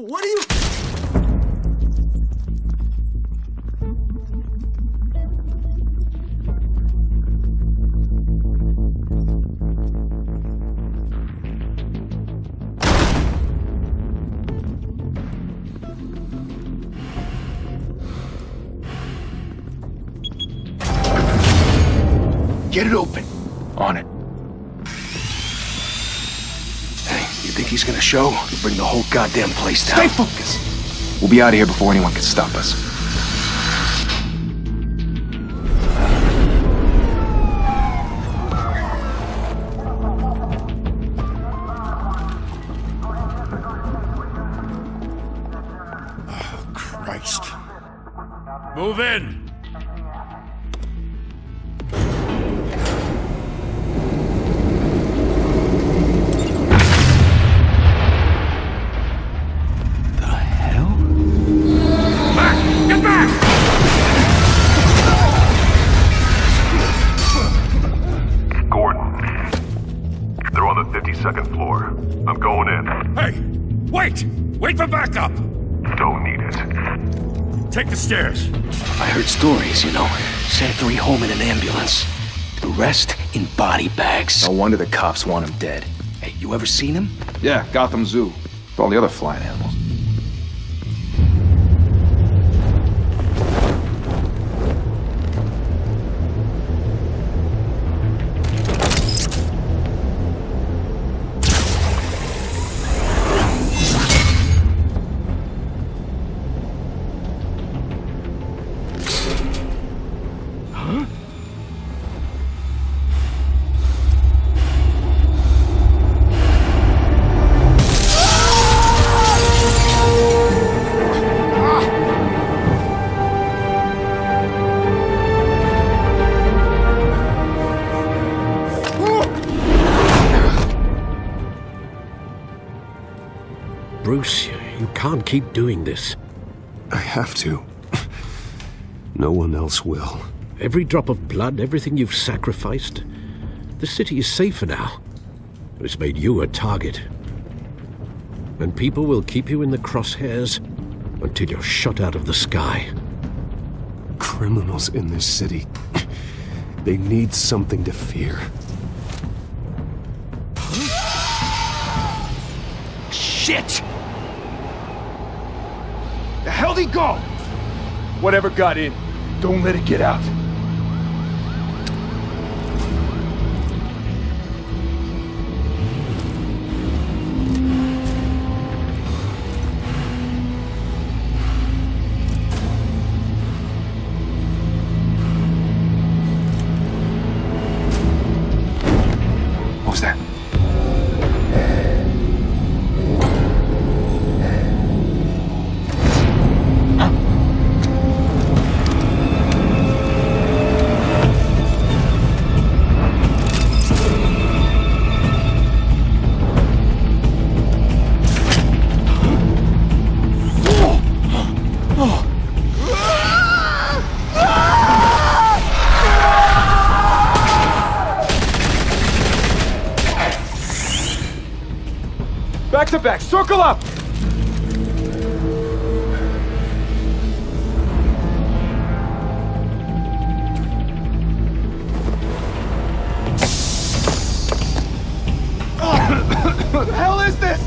What are you... Get it open. On it. Hey, you think he's gonna show? He'll bring the whole goddamn place down. Stay focused! We'll be out of here before anyone can stop us. Oh, Christ. Move in! Second floor. I'm going in. Hey! Wait! Wait for backup! Don't need it. Take the stairs. I heard stories, you know. Sent 3 home in an ambulance. The rest in body bags. No wonder the cops want him dead. Hey, you ever seen him? Yeah, Gotham Zoo. With all the other flying animals. Bruce, you can't keep doing this. I have to. No one else will. Every drop of blood, everything you've sacrificed. The city is safer now. It's made you a target. And people will keep you in the crosshairs until you're shot out of the sky. Criminals in this city. They need something to fear. Shit! The hell'd he go? Whatever got in, don't let it get out. What was that? Back to back, circle up! What the hell is this?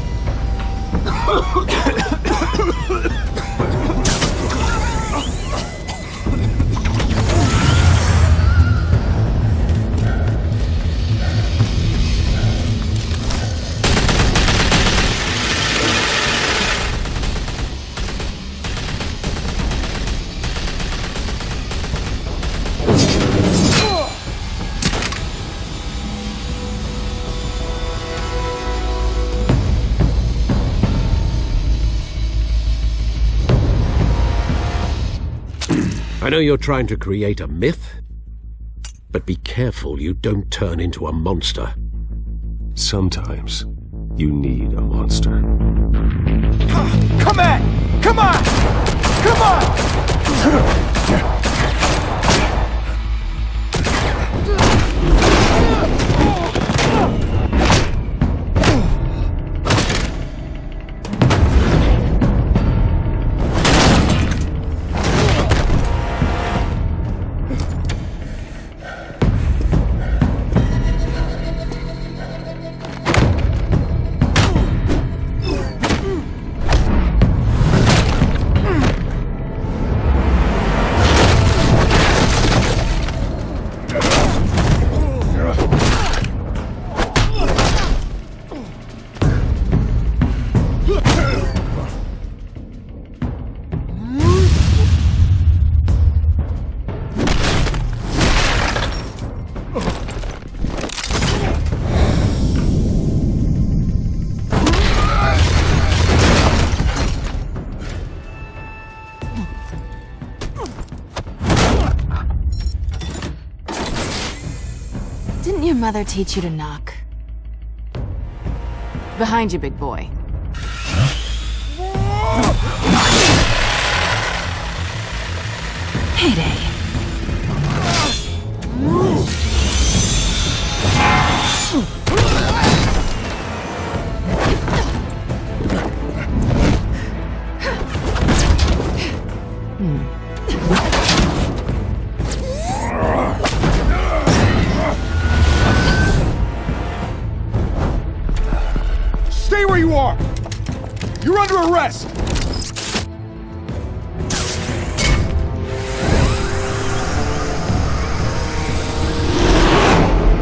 I know you're trying to create a myth, but be careful you don't turn into a monster. Sometimes you need a monster. Come at! Come on! Come on! Didn't your mother teach you to knock? Behind you, big boy. Payday. Stay where you are! You're under arrest!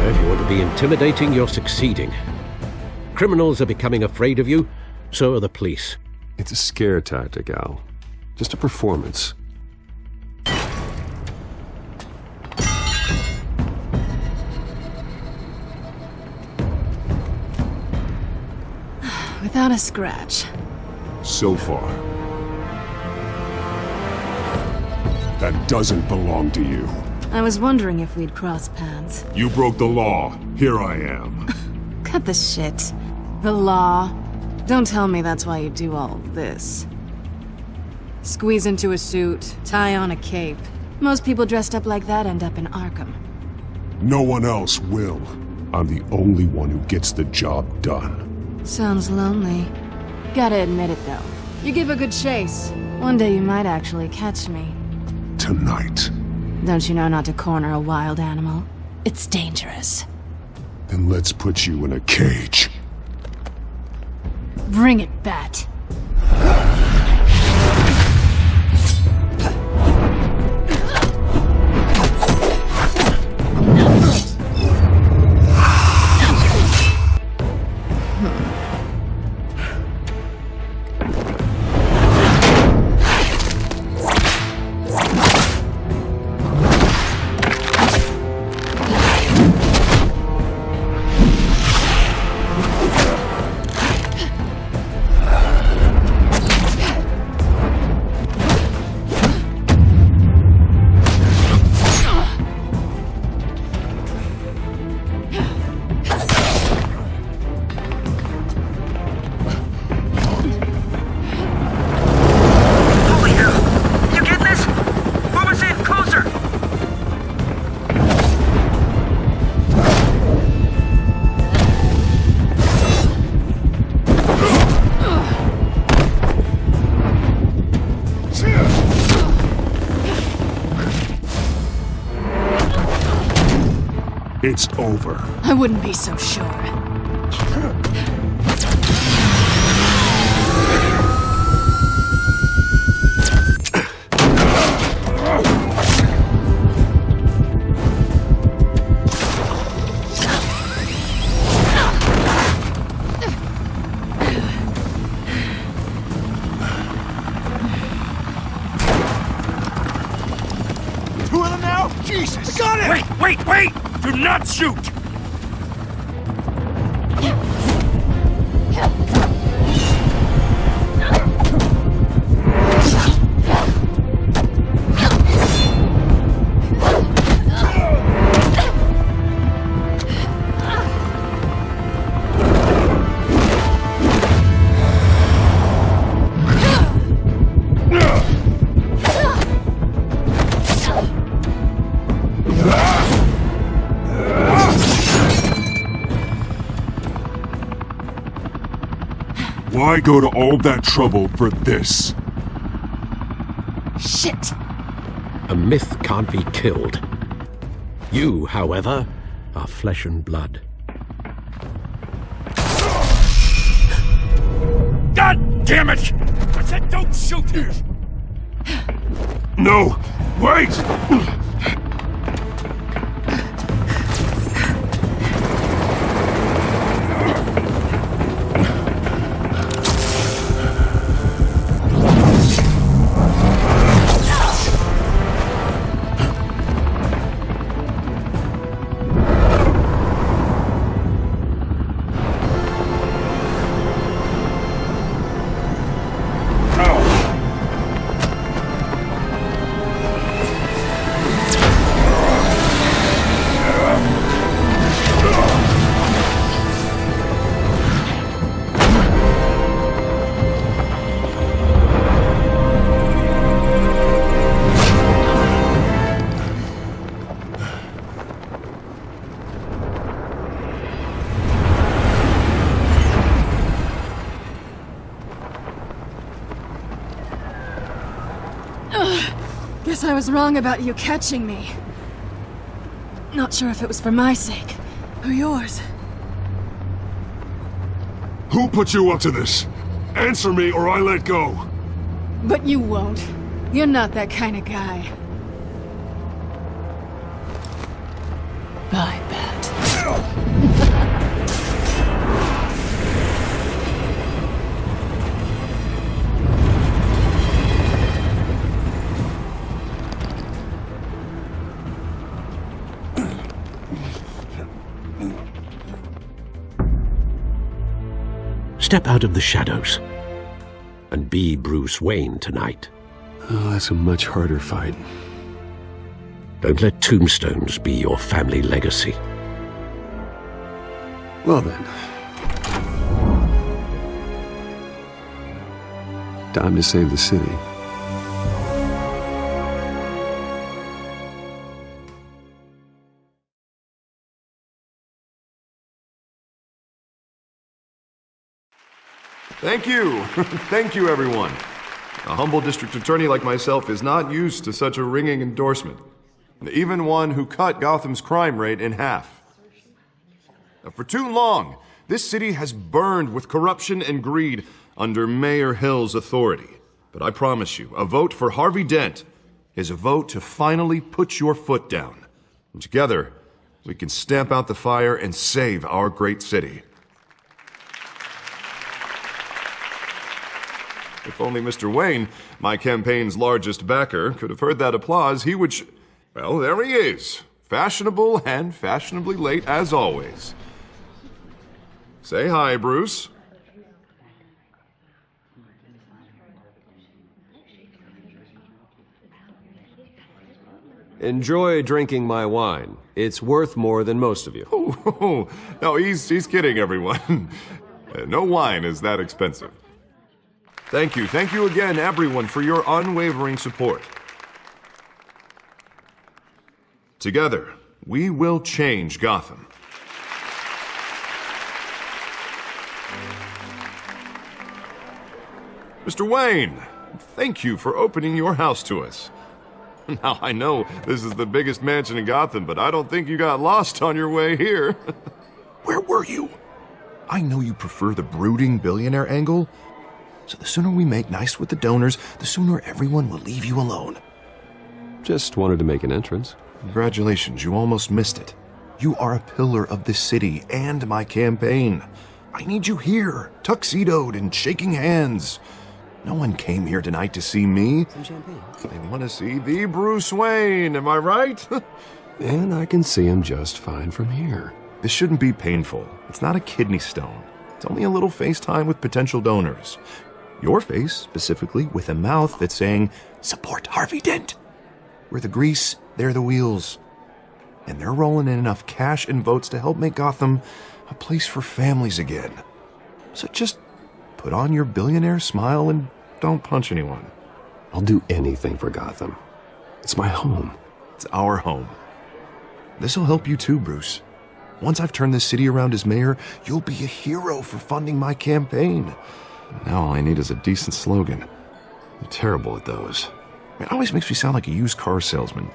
If you want to be intimidating, you're succeeding. Criminals are becoming afraid of you, so are the police. It's a scare tactic, Al. Just a performance. Without a scratch. So far. That doesn't belong to you. I was wondering if we'd cross paths. You broke the law. Here I am. Cut the shit. The law. Don't tell me that's why you do all this. Squeeze into a suit, tie on a cape. Most people dressed up like that end up in Arkham. No one else will. I'm the only one who gets the job done. Sounds lonely. Gotta admit it, though. You give a good chase. One day you might actually catch me. Tonight. Don't you know not to corner a wild animal? It's dangerous. Then let's put you in a cage. Bring it, Bat. It's over. I wouldn't be so sure. Two of them now? Jesus! Got it! Wait! Do not shoot! Why go to all that trouble for this? Shit! A myth can't be killed. You, however, are flesh and blood. God damn it! I said don't shoot him! No! Wait! Guess I was wrong about you catching me. Not sure if it was for my sake, or yours. Who put you up to this? Answer me or I let go. But you won't. You're not that kind of guy. I bet. Step out of the shadows and be Bruce Wayne tonight. Oh, that's a much harder fight. Don't let tombstones be your family legacy. Well then. Time to save the city. Thank you. Thank you, everyone. A humble district attorney like myself is not used to such a ringing endorsement. Even one who cut Gotham's crime rate in half. For too long, this city has burned with corruption and greed under Mayor Hill's authority. But I promise you, a vote for Harvey Dent is a vote to finally put your foot down. And together, we can stamp out the fire and save our great city. If only Mr. Wayne, my campaign's largest backer, could have heard that applause, he would well, there he is. Fashionable and fashionably late as always. Say hi, Bruce. Enjoy drinking my wine. It's worth more than most of you. Oh, no, he's kidding, everyone. No wine is that expensive. Thank you again, everyone, for your unwavering support. Together, we will change Gotham. Mr. Wayne, thank you for opening your house to us. Now, I know this is the biggest mansion in Gotham, but I don't think you got lost on your way here. Where were you? I know you prefer the brooding billionaire angle, so the sooner we make nice with the donors, the sooner everyone will leave you alone. Just wanted to make an entrance. Congratulations, you almost missed it. You are a pillar of this city and my campaign. I need you here, tuxedoed and shaking hands. No one came here tonight to see me. Some champagne. They want to see the Bruce Wayne, am I right? And I can see him just fine from here. This shouldn't be painful. It's not a kidney stone. It's only a little FaceTime with potential donors. Your face, specifically, with a mouth that's saying, support Harvey Dent. We're the grease, they're the wheels. And they're rolling in enough cash and votes to help make Gotham a place for families again. So just put on your billionaire smile and don't punch anyone. I'll do anything for Gotham. It's my home. It's our home. This'll help you too, Bruce. Once I've turned this city around as mayor, you'll be a hero for funding my campaign. Now all I need is a decent slogan. I'm terrible at those. It always makes me sound like a used car salesman.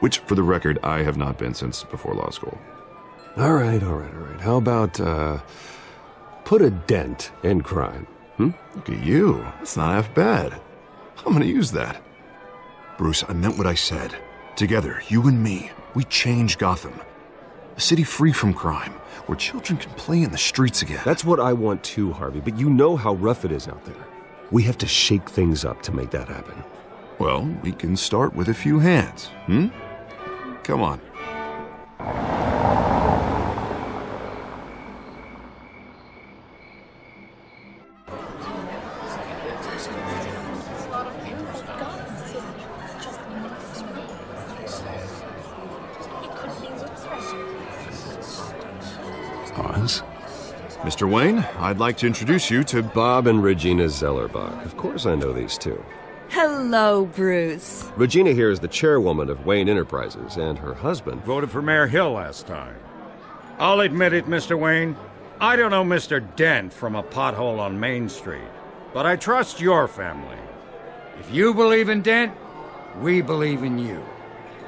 Which, for the record, I have not been since before law school. All right. How about, put a dent in crime? Look at you. That's not half bad. I'm gonna use that. Bruce, I meant what I said. Together, you and me, we change Gotham. A city free from crime, where children can play in the streets again. That's what I want too, Harvey, but you know how rough it is out there. We have to shake things up to make that happen. Well, we can start with a few hands, Come on. Pause. Mr. Wayne, I'd like to introduce you to Bob and Regina Zellerbach. Of course I know these two. Hello, Bruce. Regina here is the chairwoman of Wayne Enterprises, and her husband... Voted for Mayor Hill last time. I'll admit it, Mr. Wayne. I don't know Mr. Dent from a pothole on Main Street, but I trust your family. If you believe in Dent, We believe in you.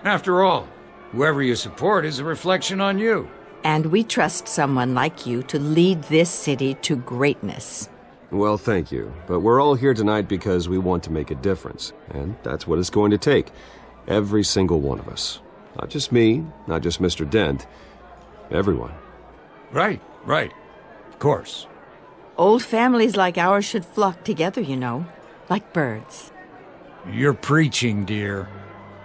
After all, whoever you support is a reflection on you. And we trust someone like you to lead this city to greatness. Well, thank you. But we're all here tonight because we want to make a difference. And that's what it's going to take. Every single one of us. Not just me, not just Mr. Dent. Everyone. Right. Of course. Old families like ours should flock together, you know. Like birds. You're preaching, dear.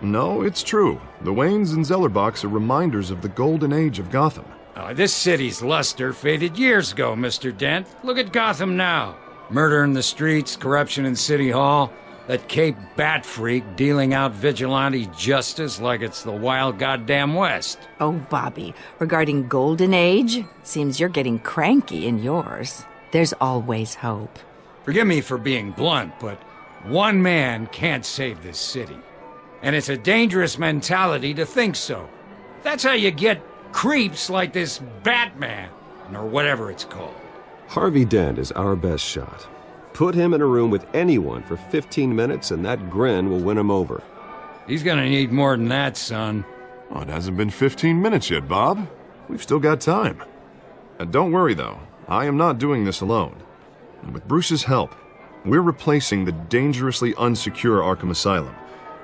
No, it's true. The Waynes and Zellerbachs are reminders of the golden age of Gotham. This city's luster faded years ago, Mr. Dent. Look at Gotham now. Murder in the streets, corruption in City Hall, that Cape Bat freak dealing out vigilante justice like it's the wild goddamn West. Oh, Bobby, regarding Golden Age, seems you're getting cranky in yours. There's always hope. Forgive me for being blunt, but one man can't save this city. And it's a dangerous mentality to think so. That's how you get creeps like this Batman, or whatever it's called. Harvey Dent is our best shot. Put him in a room with anyone for 15 minutes and that grin will win him over. He's gonna need more than that, son. Oh, it hasn't been 15 minutes yet, Bob. We've still got time. And don't worry, though. I am not doing this alone. And with Bruce's help, we're replacing the dangerously unsecure Arkham Asylum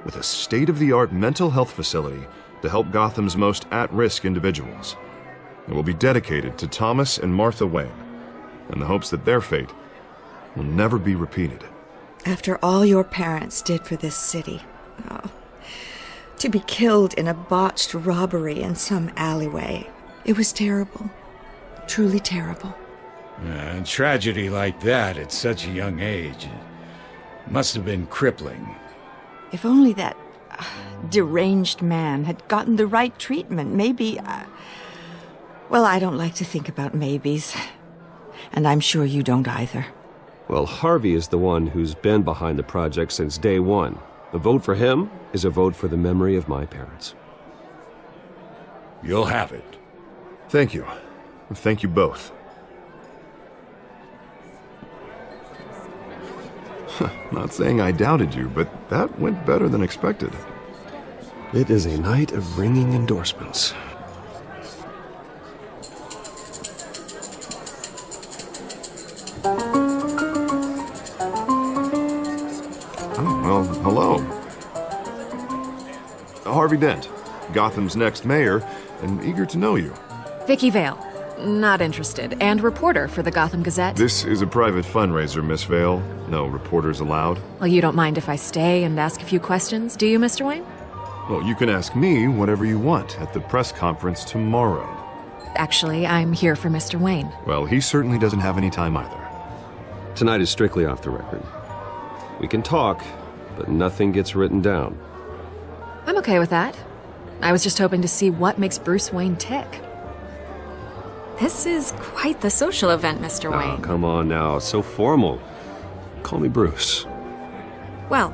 with a state-of-the-art mental health facility to help Gotham's most at-risk individuals. It will be dedicated to Thomas and Martha Wayne, in the hopes that their fate will never be repeated. After all your parents did for this city, to be killed in a botched robbery in some alleyway, it was terrible. Truly terrible. A tragedy like that at such a young age must have been crippling. If only that deranged man had gotten the right treatment, maybe... well, I don't like to think about maybes. And I'm sure you don't either. Well, Harvey is the one who's been behind the project since day one. A vote for him is a vote for the memory of my parents. You'll have it. Thank you. Thank you both. Not saying I doubted you, but that went better than expected. It is a night of ringing endorsements. Well, hello. Harvey Dent, Gotham's next mayor, and eager to know you. Vicky Vale. Not interested. And reporter for the Gotham Gazette. This is a private fundraiser, Miss Vale. No reporters allowed. Well, you don't mind if I stay and ask a few questions, do you, Mr. Wayne? Well, you can ask me whatever you want at the press conference tomorrow. Actually, I'm here for Mr. Wayne. Well, he certainly doesn't have any time either. Tonight is strictly off the record. We can talk, but nothing gets written down. I'm okay with that. I was just hoping to see what makes Bruce Wayne tick. This is quite the social event, Mr. Wayne. Oh, come on now. It's so formal. Call me Bruce. Well,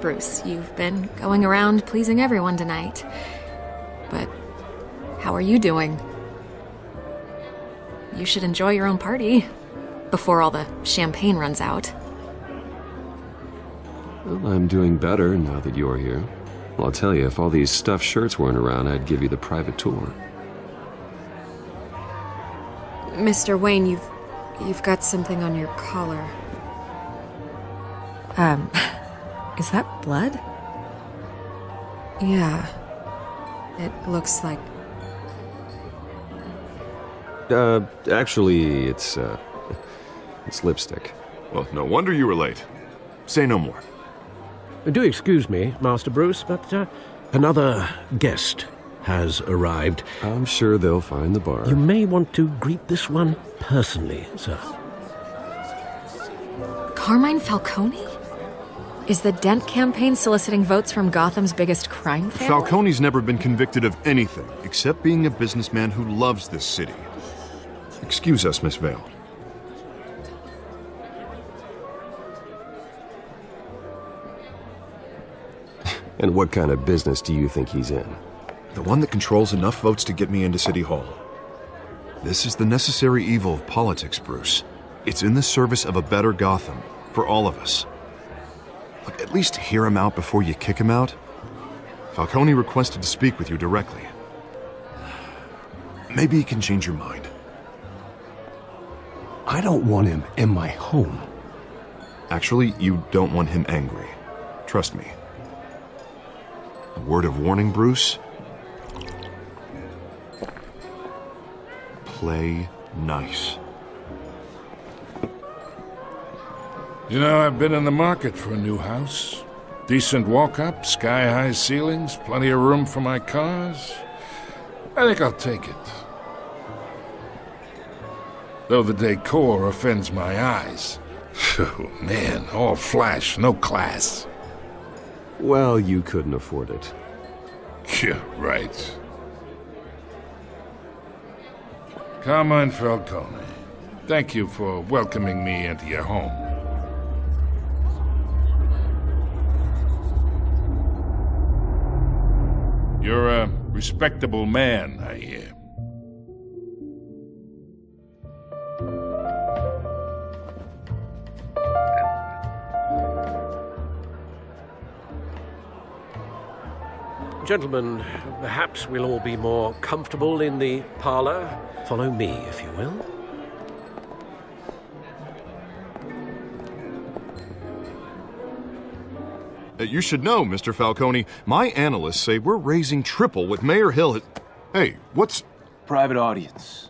Bruce, you've been going around pleasing everyone tonight. But how are you doing? You should enjoy your own party before all the champagne runs out. Well, I'm doing better now that you're here. Well, I'll tell you, if all these stuffed shirts weren't around, I'd give you the private tour. Mr. Wayne, you've got something on your collar. Is that blood? Yeah. It looks like... Actually, it's lipstick. Well, no wonder you were late. Say no more. Do excuse me, Master Bruce, but another guest has arrived. I'm sure they'll find the bar. You may want to greet this one personally, sir. Carmine Falcone? Is the Dent campaign soliciting votes from Gotham's biggest crime family? Falcone's never been convicted of anything except being a businessman who loves this city. Excuse us, Miss Vale. And what kind of business do you think he's in? The one that controls enough votes to get me into City Hall. This is the necessary evil of politics, Bruce. It's in the service of a better Gotham, for all of us. Look, at least hear him out before you kick him out. Falcone requested to speak with you directly. Maybe he can change your mind. I don't want him in my home. Actually, you don't want him angry. Trust me. A word of warning, Bruce. Play nice. You know, I've been in the market for a new house. Decent walk-up, sky-high ceilings, plenty of room for my cars. I think I'll take it. Though the decor offends my eyes. Oh, man, all flash, no class. Well, you couldn't afford it. Yeah, right. Carmine Falcone, thank you for welcoming me into your home. You're a respectable man, I hear. Gentlemen, perhaps we'll all be more comfortable in the parlor. Follow me, if you will. You should know, Mr. Falcone, my analysts say we're raising triple what Mayor Hill had... Hey, what's... Private audience.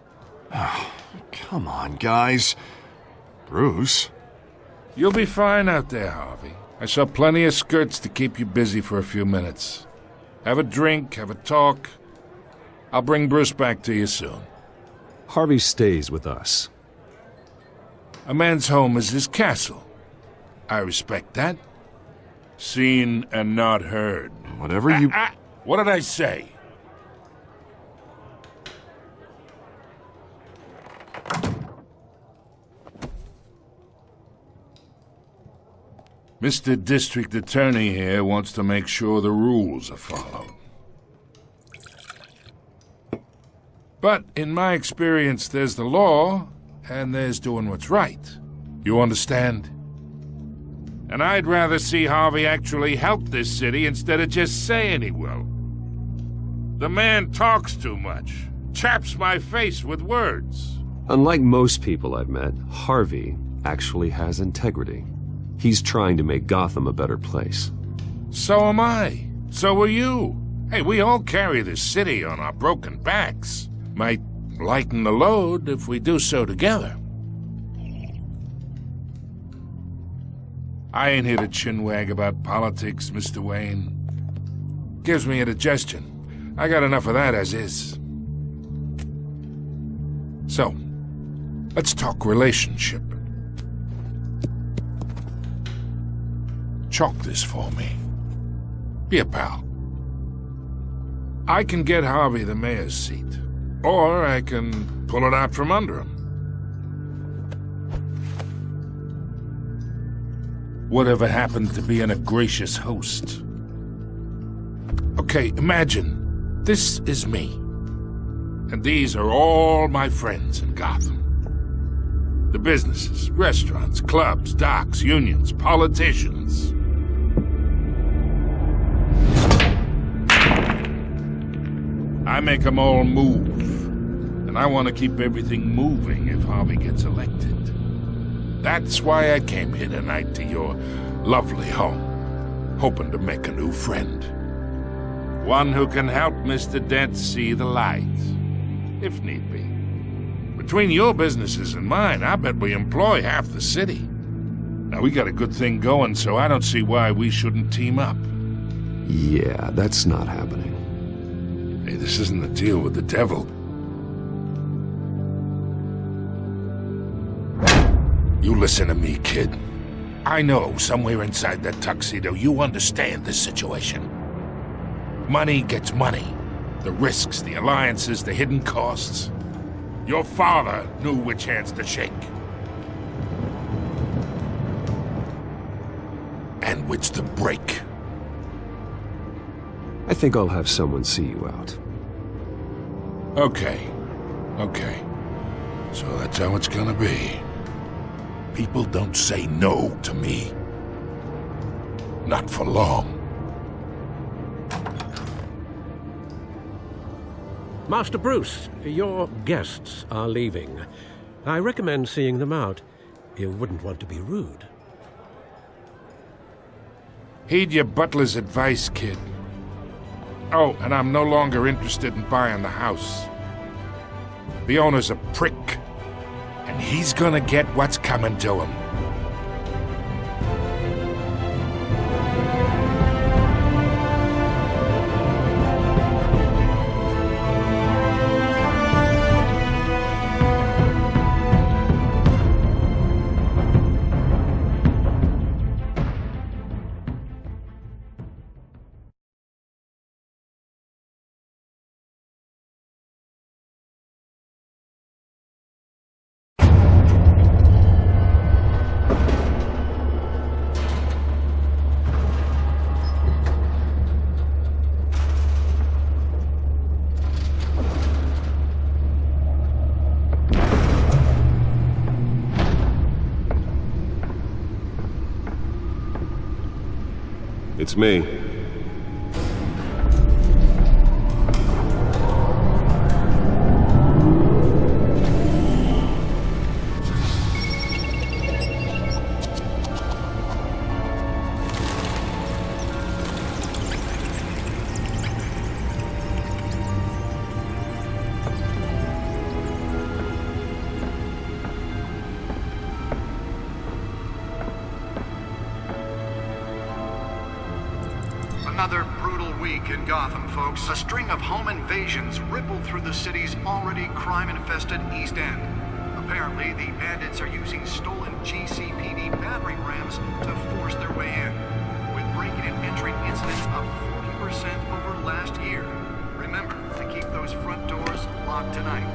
Come on, guys. Bruce? You'll be fine out there, Harvey. I saw plenty of skirts to keep you busy for a few minutes. Have a drink, have a talk. I'll bring Bruce back to you soon. Harvey stays with us. A man's home is his castle. I respect that. Seen and not heard. Whatever you... What did I say? Mr. District Attorney here wants to make sure the rules are followed. But in my experience, there's the law, and there's doing what's right. You understand? And I'd rather see Harvey actually help this city instead of just saying he will. The man talks too much, chaps my face with words. Unlike most people I've met, Harvey actually has integrity. He's trying to make Gotham a better place. So am I. So are you. Hey, we all carry this city on our broken backs. Might lighten the load if we do so together. I ain't here to chinwag about politics, Mr. Wayne. Gives me indigestion. I got enough of that as is. So, let's talk relationship. Chalk this for me. Be a pal. I can get Harvey the mayor's seat, or I can pull it out from under him. Whatever happened to being a gracious host? Okay, imagine, this is me. And these are all my friends in Gotham. The businesses, restaurants, clubs, docks, unions, politicians. I make them all move. And I want to keep everything moving if Harvey gets elected. That's why I came here tonight to your lovely home, hoping to make a new friend. One who can help Mr. Dent see the light, if need be. Between your businesses and mine, I bet we employ half the city. Now, we got a good thing going, so I don't see why we shouldn't team up. Yeah, that's not happening. Hey, this isn't a deal with the devil. You listen to me, kid. I know somewhere inside that tuxedo you understand this situation. Money gets money. The risks, the alliances, the hidden costs. Your father knew which hands to shake. And which to break. I think I'll have someone see you out. Okay. So that's how it's gonna be. People don't say no to me. Not for long. Master Bruce, your guests are leaving. I recommend seeing them out. You wouldn't want to be rude. Heed your butler's advice, kid. Oh, and I'm no longer interested in buying the house. The owner's a prick, and he's gonna get what's coming to him. It's me. Another brutal week in Gotham, folks. A string of home invasions rippled through the city's already crime-infested East End. Apparently, the bandits are using stolen GCPD battering rams to force their way in, with breaking and entering incidents up 40% over last year. Remember to keep those front doors locked tonight.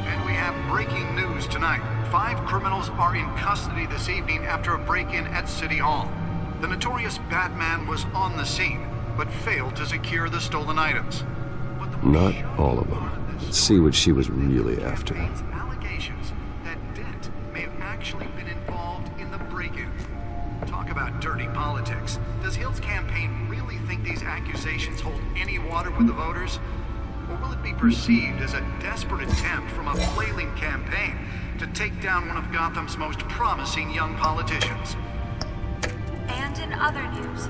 And we have breaking news tonight. 5 criminals are in custody this evening after a break-in at City Hall. The notorious Batman was on the scene, but failed to secure the stolen items. Not all of them. Let's see what she was really after. Allegations that Dent may have actually been involved in the break-in. Talk about dirty politics. Does Hill's campaign really think these accusations hold any water with the voters? Or will it be perceived as a desperate attempt from a flailing campaign to take down one of Gotham's most promising young politicians? And in other news,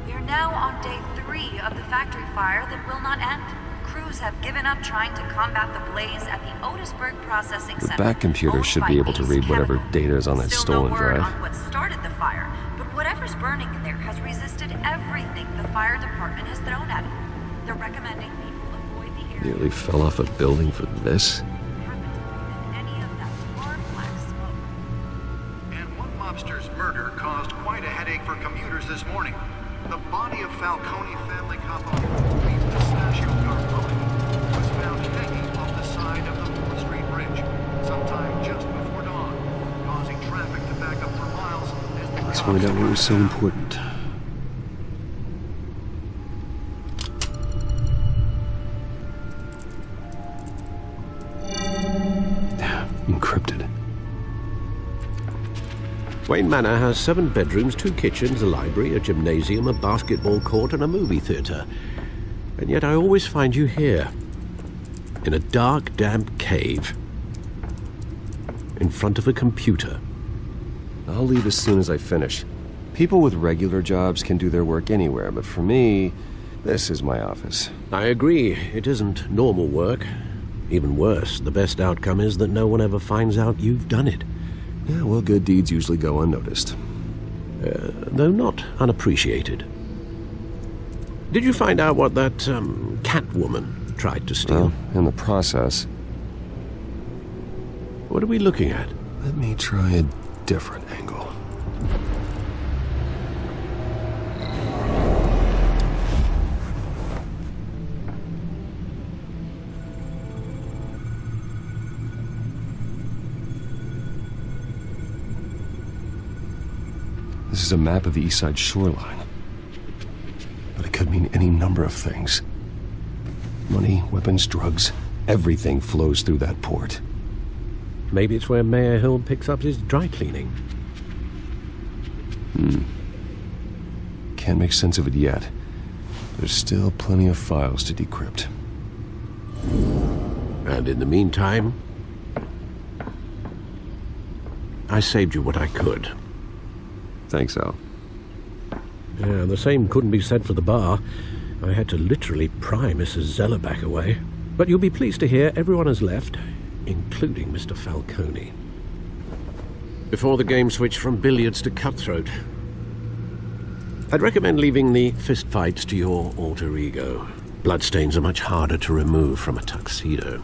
we are now on day 3 of the factory fire that will not end. Crews have given up trying to combat the blaze at the Otisburg Processing The Center. back computer should be able to read whatever data is on that stolen Still no word drive. on what started the fire, but whatever's burning in there has resisted everything the fire department has thrown at it. They're recommending people avoid the area. Nearly fell off a building for this. Mobster's murder caused quite a headache for commuters this morning. The body of Falcone family couple, Luis Pistachio Garfoni, was found hanging off the side of the 4th Street Bridge sometime just before dawn, causing traffic to back up for miles as the Let's find out what was so important. Encrypted. Wayne Manor has 7 bedrooms, 2 kitchens, a library, a gymnasium, a basketball court, and a movie theater. And yet I always find you here, in a dark, damp cave, in front of a computer. I'll leave as soon as I finish. People with regular jobs can do their work anywhere, but for me, this is my office. I agree, it isn't normal work. Even worse, the best outcome is that no one ever finds out you've done it. Yeah, well, good deeds usually go unnoticed. Though not unappreciated. Did you find out what that, Catwoman tried to steal? Well, in the process. What are we looking at? Let me try a different angle. This is a map of the East Side shoreline. But it could mean any number of things. Money, weapons, drugs, everything flows through that port. Maybe it's where Mayor Hill picks up his dry cleaning. can't make sense of it yet. There's still plenty of files to decrypt. And in the meantime, I saved you what I could. Thanks, Al. Yeah, the same couldn't be said for the bar. I had to literally pry Mrs. Zellerback away. But you'll be pleased to hear everyone has left, including Mr. Falcone. Before the game switched from billiards to cutthroat. I'd recommend leaving the fistfights to your alter ego. Bloodstains are much harder to remove from a tuxedo.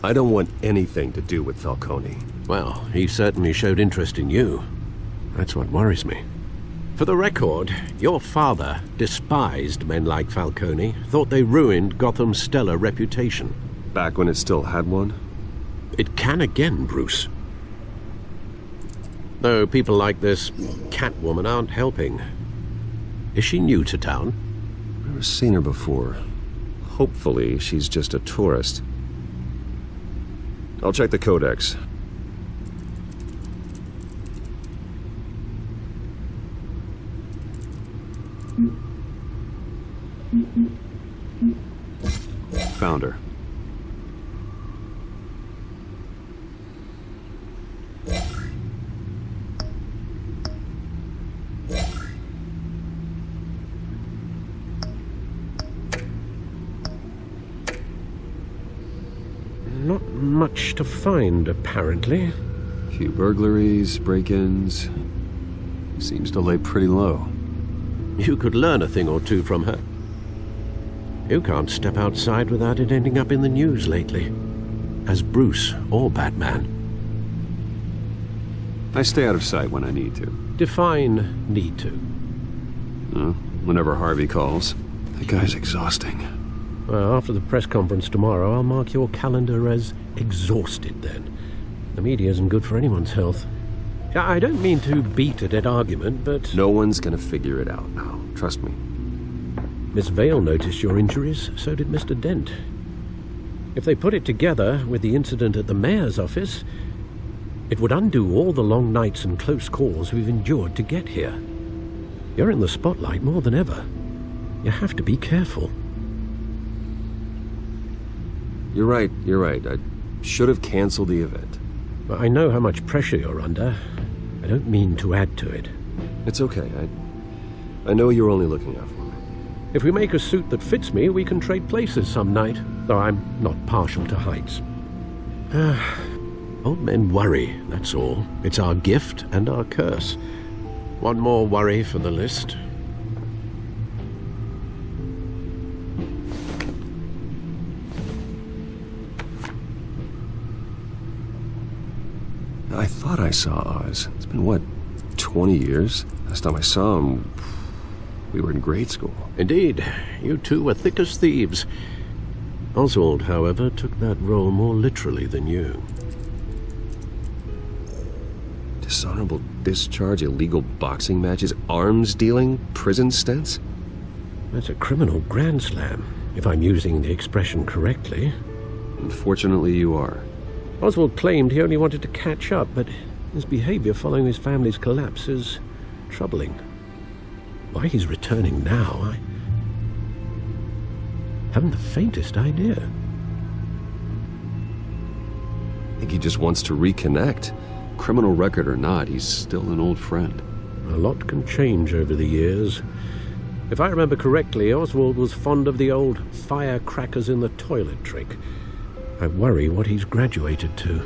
I don't want anything to do with Falcone. Well, he certainly showed interest in you. That's what worries me. For the record, your father despised men like Falcone, thought they ruined Gotham's stellar reputation. Back when it still had one? It can again, Bruce. Though people like this Catwoman aren't helping. Is she new to town? Never seen her before. Hopefully, she's just a tourist. I'll check the codex. Found her. Not much to find, apparently. Few burglaries, break-ins. Seems to lay pretty low. You could learn a thing or two from her. You can't step outside without it ending up in the news lately. As Bruce or Batman. I stay out of sight when I need to. Define need to. Whenever Harvey calls. That guy's exhausting. Well, after the press conference tomorrow, I'll mark your calendar as exhausted then. The media isn't good for anyone's health. I don't mean to beat a dead argument, but... No one's gonna figure it out now. Trust me. Miss Vale noticed your injuries, so did Mr. Dent. If they put it together with the incident at the mayor's office, it would undo all the long nights and close calls we've endured to get here. You're in the spotlight more than ever. You have to be careful. You're right. I should have canceled the event. I know how much pressure you're under. I don't mean to add to it. It's okay. I know you're only looking out for me. If we make a suit that fits me, we can trade places some night, though I'm not partial to heights. Old men worry, that's all. It's our gift and our curse. One more worry for the list. I thought I saw Oz. It's been, what, 20 years? Last time I saw him, we were in grade school. Indeed. You two were thick as thieves. Oswald, however, took that role more literally than you. Dishonorable discharge, illegal boxing matches, arms dealing, prison stints? That's a criminal grand slam, if I'm using the expression correctly. Unfortunately, you are. Oswald claimed he only wanted to catch up, but his behavior following his family's collapse is troubling. Why he's returning now, I haven't the faintest idea. I think he just wants to reconnect. Criminal record or not, he's still an old friend. A lot can change over the years. If I remember correctly, Oswald was fond of the old firecrackers in the toilet trick. I worry what he's graduated to.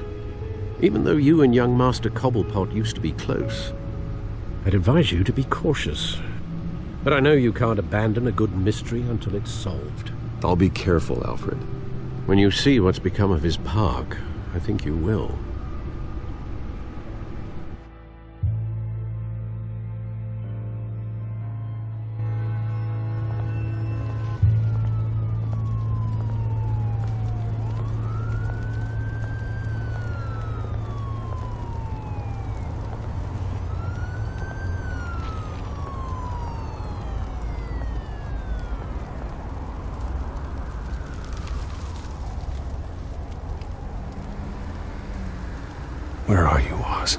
Even though you and young Master Cobblepot used to be close, I'd advise you to be cautious. But I know you can't abandon a good mystery until it's solved. I'll be careful, Alfred. When you see what's become of his park, I think you will. Where are you, Oz?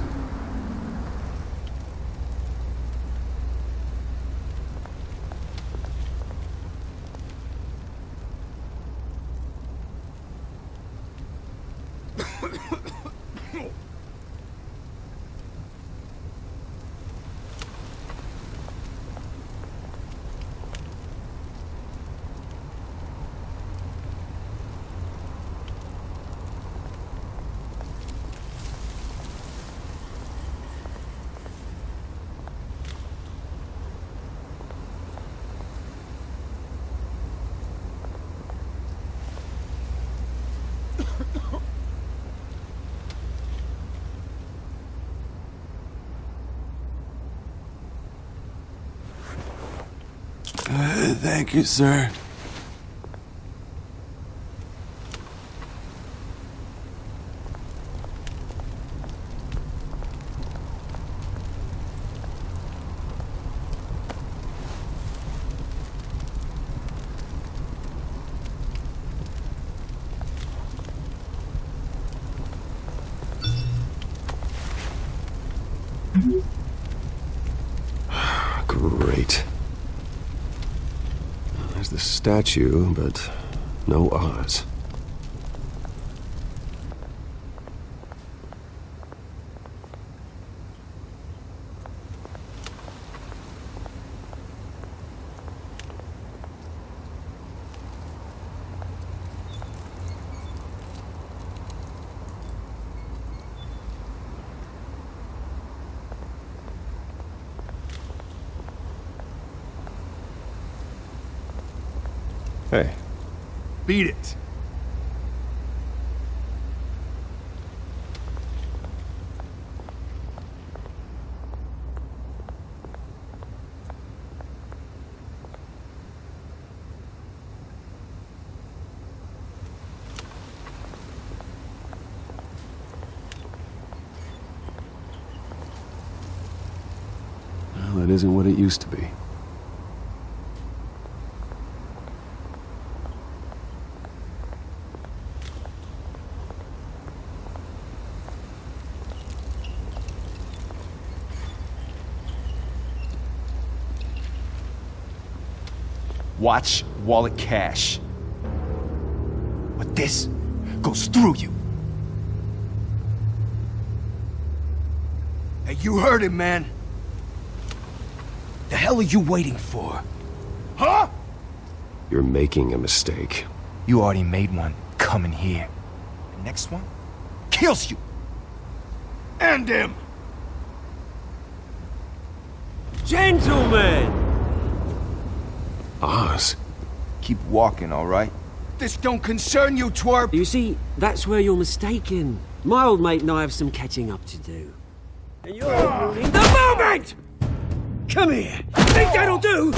Thank you, sir. Great. There's the statue, but no Oz. Hey. Beat it. Well, it isn't what it used to be. Watch wallet cash. But this goes through you. Hey, you heard it, man. The hell are you waiting for? Huh? You're making a mistake. You already made one coming here. The next one kills you. And him. Gentlemen! Oz. Keep walking, all right? This don't concern you, twerp! You see, that's where you're mistaken. My old mate and I have some catching up to do. And you're ruining the moment! Come here! Think that'll do?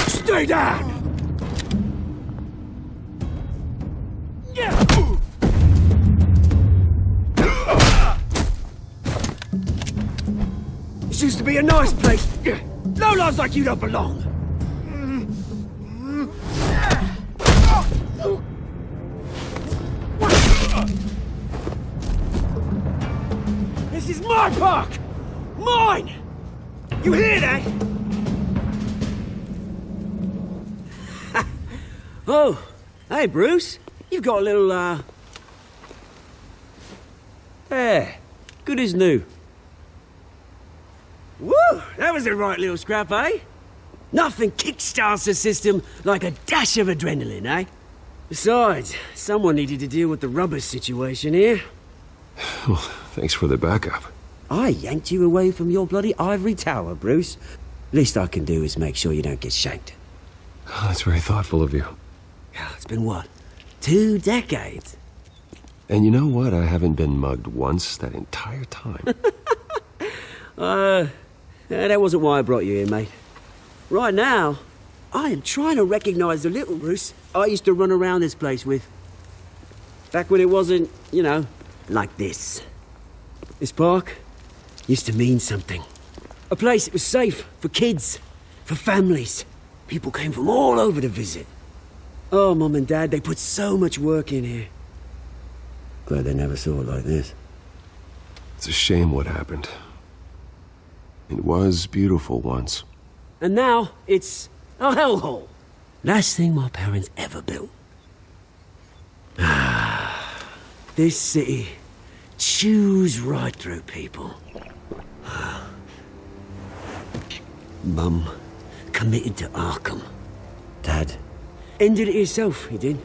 Stay down! This used to be a nice place. Lowlifes like you don't belong. This is my park! Mine! You hear that? Oh, hey Bruce. You've got a little, Yeah, good as new. Woo! That was a right little scrap, eh? Nothing kickstarts the system like a dash of adrenaline, eh? Besides, someone needed to deal with the rubber situation here. Well, thanks for the backup. I yanked you away from your bloody ivory tower, Bruce. Least I can do is make sure you don't get shanked. Oh, that's very thoughtful of you. It's been what? 2 decades? And you know what? I haven't been mugged once that entire time. That wasn't why I brought you here, mate. Right now, I am trying to recognize the little Bruce I used to run around this place with. Back when it wasn't, you know, like this. This park used to mean something. A place that was safe for kids, for families. People came from all over to visit. Oh, Mum and Dad, they put so much work in here. Glad they never saw it like this. It's a shame what happened. It was beautiful once. And now, it's A hellhole. Last thing my parents ever built. This city chews right through people. Mum committed to Arkham. Dad ended it himself, he did.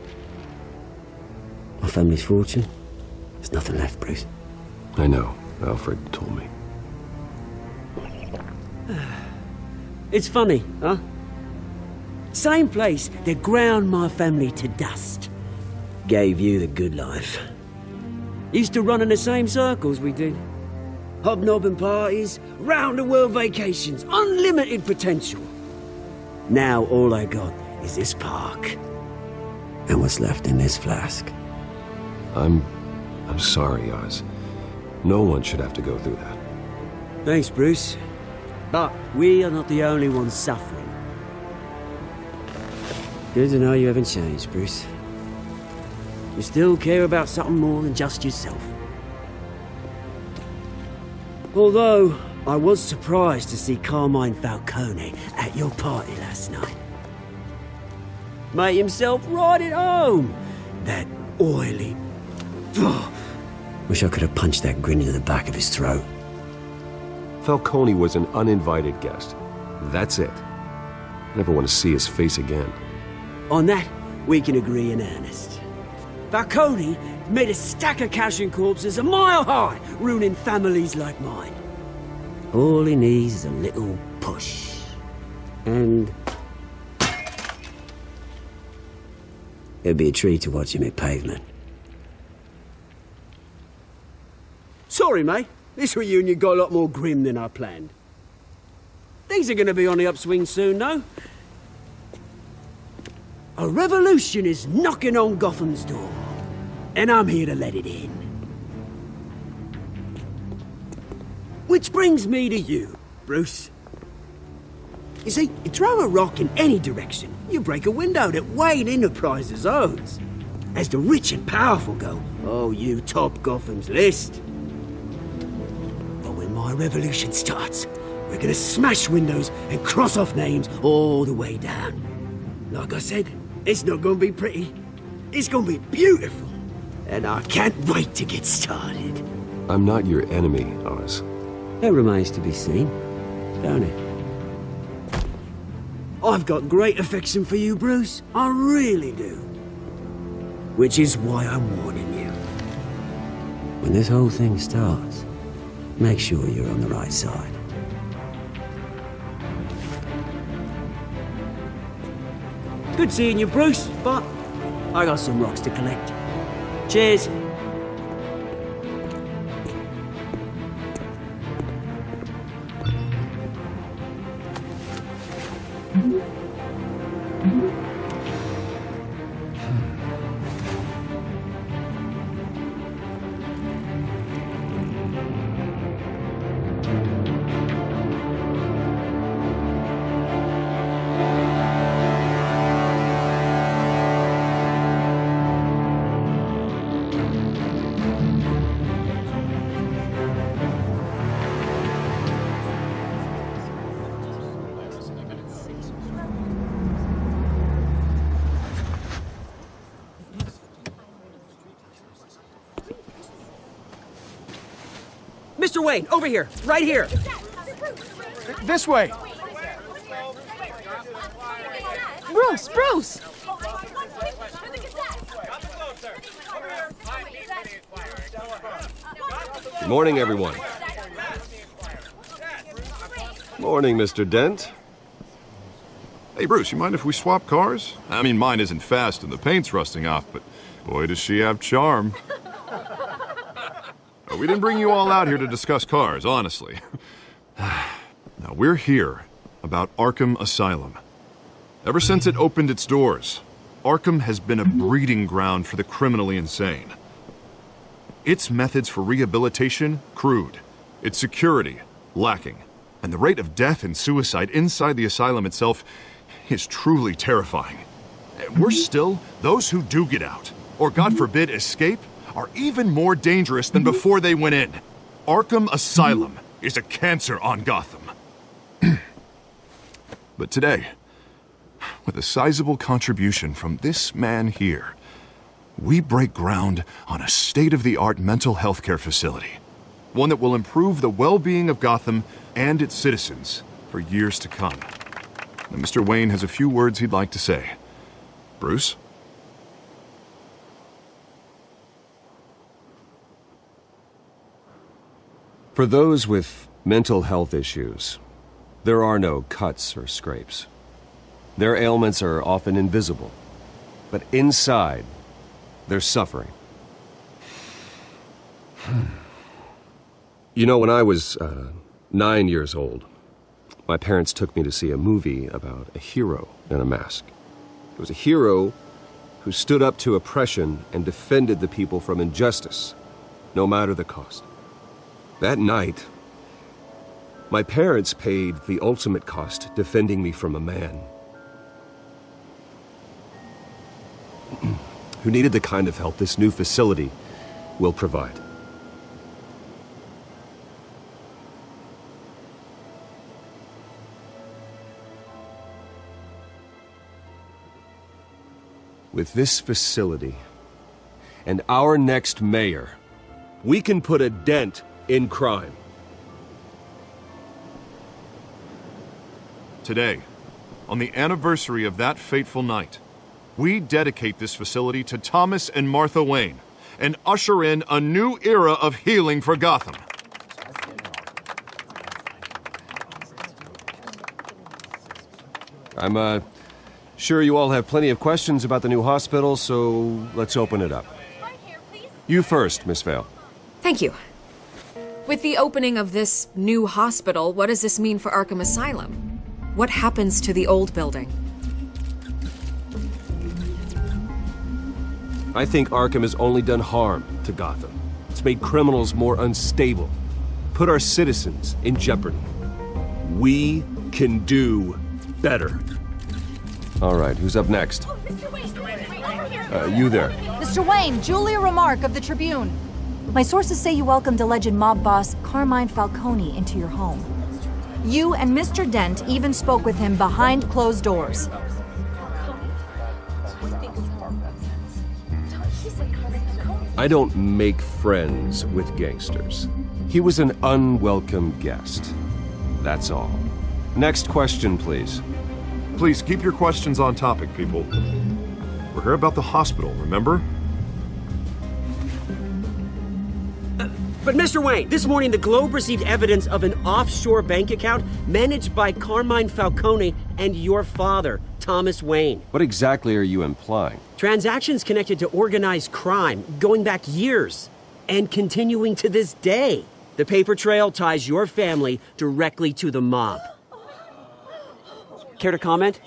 My family's fortune. There's nothing left, Bruce. I know. Alfred told me. It's funny, huh? Same place that ground my family to dust. Gave you the good life. Used to run in the same circles we did. Hobnobbing parties, round-the-world vacations, unlimited potential. Now all I got is this park. And what's left in this flask. I'm sorry, Oz. No one should have to go through that. Thanks, Bruce. But we are not the only ones suffering. Good to know you haven't changed, Bruce. You still care about something more than just yourself. Although, I was surprised to see Carmine Falcone at your party last night. Made himself right at home. That oily... Wish I could have punched that grin into the back of his throat. Falcone was an uninvited guest. That's it. I never want to see his face again. On that, we can agree in earnest. Falcone made a stack of cashing corpses a mile high, ruining families like mine. All he needs is a little push. And... it'd be a treat to watch him hit pavement. Sorry, mate. This reunion got a lot more grim than I planned. Things are gonna be on the upswing soon, though. A revolution is knocking on Gotham's door. And I'm here to let it in. Which brings me to you, Bruce. You see, you throw a rock in any direction, you break a window that Wayne Enterprises owns. As the rich and powerful go, oh, you top Gotham's list. But when my revolution starts, we're gonna smash windows and cross off names all the way down. Like I said, it's not gonna be pretty. It's gonna be beautiful. And I can't wait to get started. I'm not your enemy, Oz. That remains to be seen, don't it? I've got great affection for you, Bruce. I really do. Which is why I'm warning you. When this whole thing starts, make sure you're on the right side. Good seeing you, Bruce, but I got some rocks to collect. Cheers. Mr. Wayne, over here, right here. This way. Bruce! Good morning, everyone. Morning, Mr. Dent. Hey, Bruce, you mind if we swap cars? I mean, mine isn't fast and the paint's rusting off, but boy, does she have charm. We didn't bring you all out here to discuss cars, honestly. Now, we're here about Arkham Asylum. Ever since it opened its doors, Arkham has been a breeding ground for the criminally insane. Its methods for rehabilitation, crude. Its security, lacking. And the rate of death and suicide inside the asylum itself is truly terrifying. Worse still, those who do get out, or God forbid escape, are even more dangerous than before they went in. Arkham Asylum is a cancer on Gotham. But today, with a sizable contribution from this man here, we break ground on a state-of-the-art mental health care facility. One that will improve the well-being of Gotham and its citizens for years to come. Now, Mr. Wayne has a few words he'd like to say. Bruce? For those with mental health issues, there are no cuts or scrapes. Their ailments are often invisible, but inside, they're suffering. You know, when I was 9 years old, my parents took me to see a movie about a hero in a mask. It was a hero who stood up to oppression and defended the people from injustice, no matter the cost. That night, my parents paid the ultimate cost defending me from a man who needed the kind of help this new facility will provide. With this facility and our next mayor, we can put a dent in crime. Today, on the anniversary of that fateful night, we dedicate this facility to Thomas and Martha Wayne and usher in a new era of healing for Gotham. I'm sure you all have plenty of questions about the new hospital, so let's open it up. You first, Miss Vale. Thank you. With the opening of this new hospital, what does this mean for Arkham Asylum? What happens to the old building? I think Arkham has only done harm to Gotham. It's made criminals more unstable, put our citizens in jeopardy. We can do better. All right, who's up next? You there. Mr. Wayne, Julia Remark of the Tribune. My sources say you welcomed alleged mob boss Carmine Falcone into your home. You and Mr. Dent even spoke with him behind closed doors. I don't make friends with gangsters. He was an unwelcome guest. That's all. Next question, please. Please keep your questions on topic, people. We're here about the hospital, remember? But Mr. Wayne, this morning the Globe received evidence of an offshore bank account managed by Carmine Falcone and your father, Thomas Wayne. What exactly are you implying? Transactions connected to organized crime going back years and continuing to this day. The paper trail ties your family directly to the mob. Care to comment?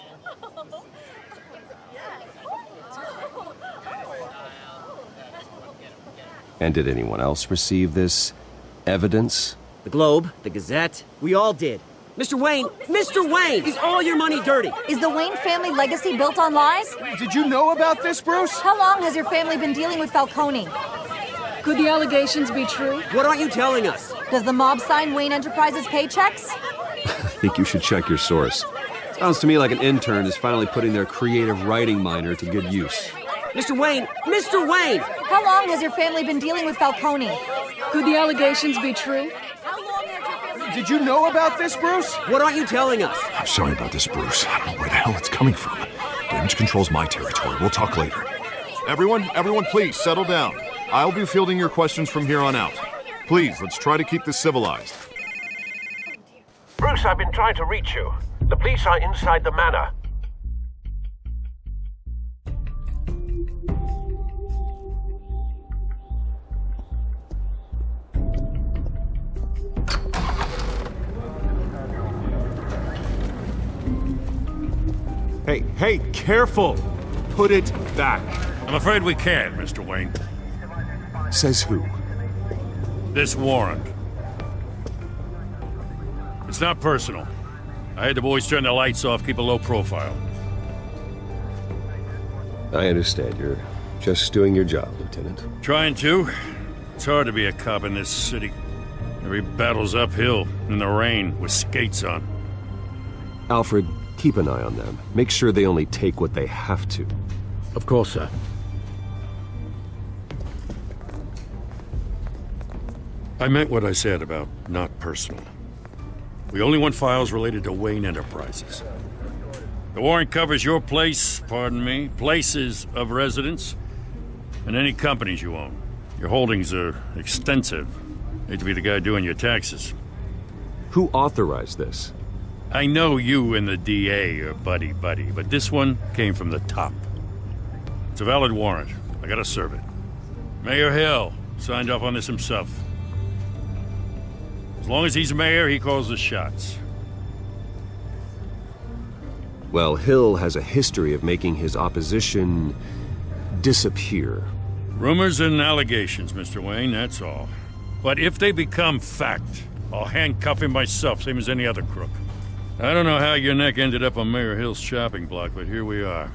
And did anyone else receive this evidence? The Globe, the Gazette, we all did. Mr. Wayne, is all your money dirty? Is the Wayne family legacy built on lies? Did you know about this, Bruce? How long has your family been dealing with Falcone? Could the allegations be true? What aren't you telling us? Does the mob sign Wayne Enterprises paychecks? I think you should check your source. Sounds to me like an intern is finally putting their creative writing minor to good use. Mr. Wayne! How long has your family been dealing with Falcone? Could the allegations be true? Did you know about this, Bruce? What aren't you telling us? I'm sorry about this, Bruce. I don't know where the hell it's coming from. Damage control's my territory. We'll talk later. Everyone, please settle down. I'll be fielding your questions from here on out. Please, let's try to keep this civilized. Bruce, I've been trying to reach you. The police are inside the manor. Hey, careful! Put it back. I'm afraid we can't, Mr. Wayne. Says who? This warrant. It's not personal. I had the boys turn the lights off, keep a low profile. I understand. You're just doing your job, Lieutenant. Trying to. It's hard to be a cop in this city. Every battle's uphill, in the rain, with skates on. Alfred, Keep an eye on them. Make sure they only take what they have to. Of course, sir. I meant what I said about not personal. We only want files related to Wayne Enterprises. The warrant covers your place, pardon me, places of residence, and any companies you own. Your holdings are extensive. Hate to be the guy doing your taxes. Who authorized this? I know you and the DA are buddy-buddy, but this one came from the top. It's a valid warrant. I gotta serve it. Mayor Hill signed off on this himself. As long as he's mayor, he calls the shots. Well, Hill has a history of making his opposition disappear. Rumors and allegations, Mr. Wayne, that's all. But if they become fact, I'll handcuff him myself, same as any other crook. I don't know how your neck ended up on Mayor Hill's chopping block, but here we are.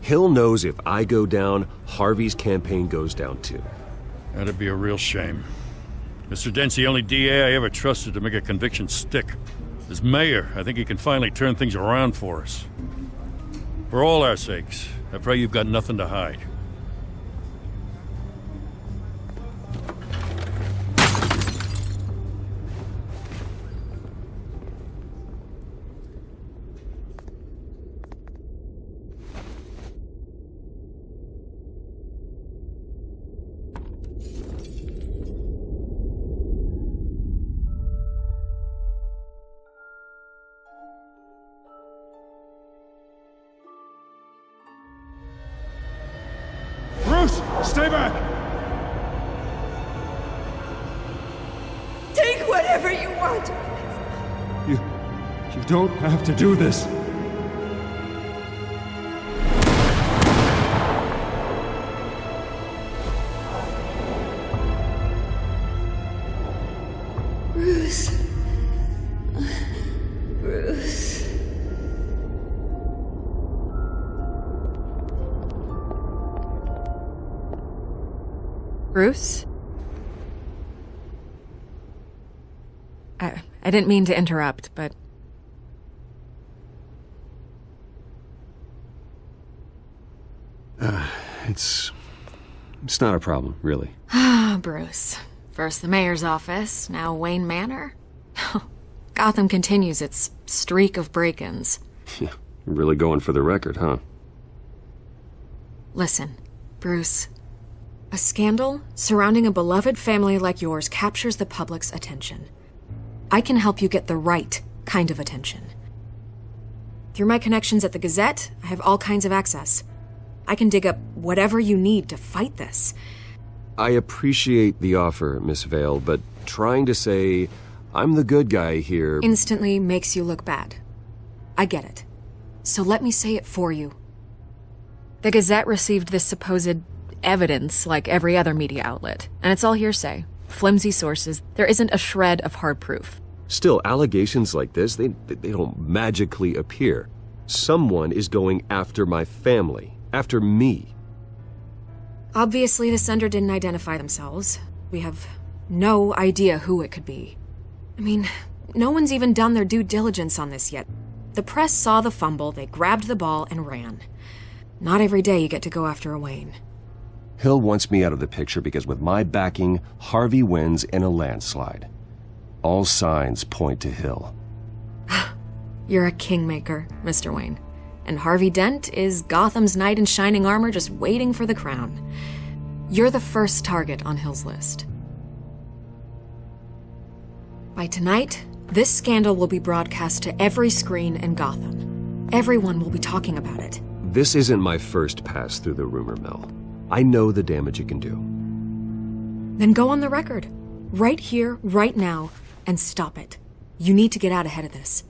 Hill knows if I go down, Harvey's campaign goes down too. That'd be a real shame. Mr. Dent's the only DA I ever trusted to make a conviction stick. As mayor, I think he can finally turn things around for us. For all our sakes, I pray you've got nothing to hide. Bruce, stay back! Take whatever you want. You don't have to do this. Bruce. Bruce. Bruce? I didn't mean to interrupt, but... It's not a problem, really. Ah, Bruce. First the mayor's office, now Wayne Manor. Gotham continues its streak of break-ins. Yeah, you're really going for the record, huh? Listen, Bruce. A scandal surrounding a beloved family like yours captures the public's attention. I can help you get the right kind of attention. Through my connections at the Gazette, I have all kinds of access. I can dig up whatever you need to fight this. I appreciate the offer, Miss Vale, but trying to say I'm the good guy here... Instantly makes you look bad. I get it. So let me say it for you. The Gazette received this supposed evidence like every other media outlet, and it's all hearsay. Flimsy sources. There isn't a shred of hard proof. Still, allegations like this, they don't magically appear. Someone is going after my family. After me. Obviously, the sender didn't identify themselves. We have no idea who it could be. I mean, no one's even done their due diligence on this yet. The press saw the fumble, they grabbed the ball and ran. Not every day you get to go after a Wayne. Hill wants me out of the picture because with my backing, Harvey wins in a landslide. All signs point to Hill. You're a kingmaker, Mr. Wayne. And Harvey Dent is Gotham's knight in shining armor just waiting for the crown. You're the first target on Hill's list. By tonight, this scandal will be broadcast to every screen in Gotham. Everyone will be talking about it. This isn't my first pass through the rumor mill. I know the damage it can do. Then go on the record. Right here, right now, and stop it. You need to get out ahead of this.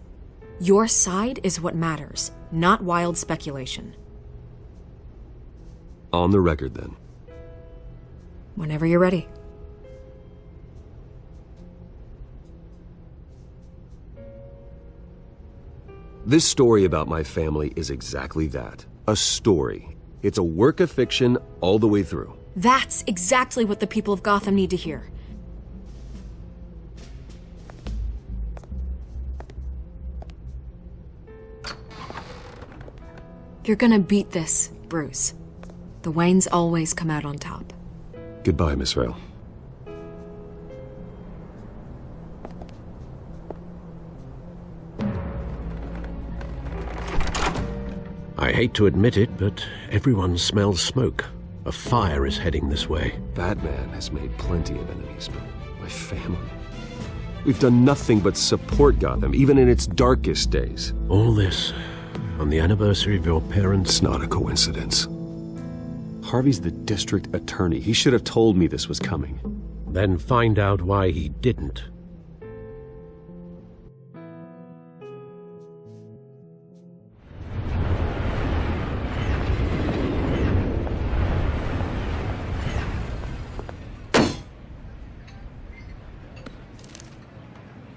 Your side is what matters, not wild speculation. On the record, then. Whenever you're ready. This story about my family is exactly that. A story. It's a work of fiction all the way through. That's exactly what the people of Gotham need to hear. You're gonna beat this, Bruce. The Waynes always come out on top. Goodbye, Miss Vale. I hate to admit it, but everyone smells smoke. A fire is heading this way. Batman has made plenty of enemies, but my family... We've done nothing but support Gotham, even in its darkest days. All this on the anniversary of your parents'... It's not a coincidence. Harvey's the district attorney. He should have told me this was coming. Then find out why he didn't.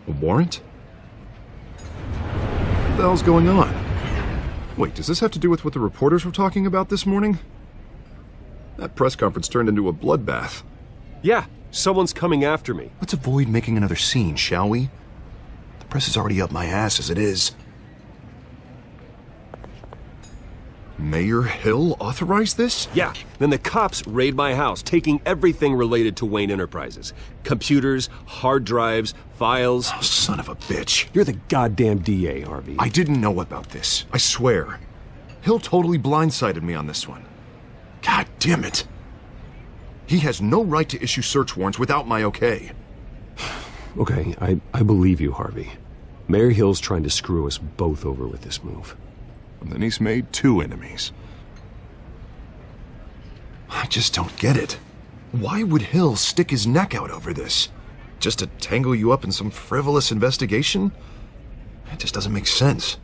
A warrant? What the hell's going on? Wait, does this have to do with what the reporters were talking about this morning? That press conference turned into a bloodbath. Yeah, someone's coming after me. Let's avoid making another scene, shall we? The press is already up my ass as it is. Mayor Hill authorized this? Yeah, then the cops raid my house, taking everything related to Wayne Enterprises. Computers, hard drives, files. Oh, son of a bitch. You're the goddamn DA, Harvey. I didn't know about this. I swear. Hill totally blindsided me on this one. God damn it. He has no right to issue search warrants without my okay. Okay, I believe you, Harvey. Mayor Hill's trying to screw us both over with this move. And then he's made 2 enemies. I just don't get it. Why would Hill stick his neck out over this? Just to tangle you up in some frivolous investigation? It just doesn't make sense.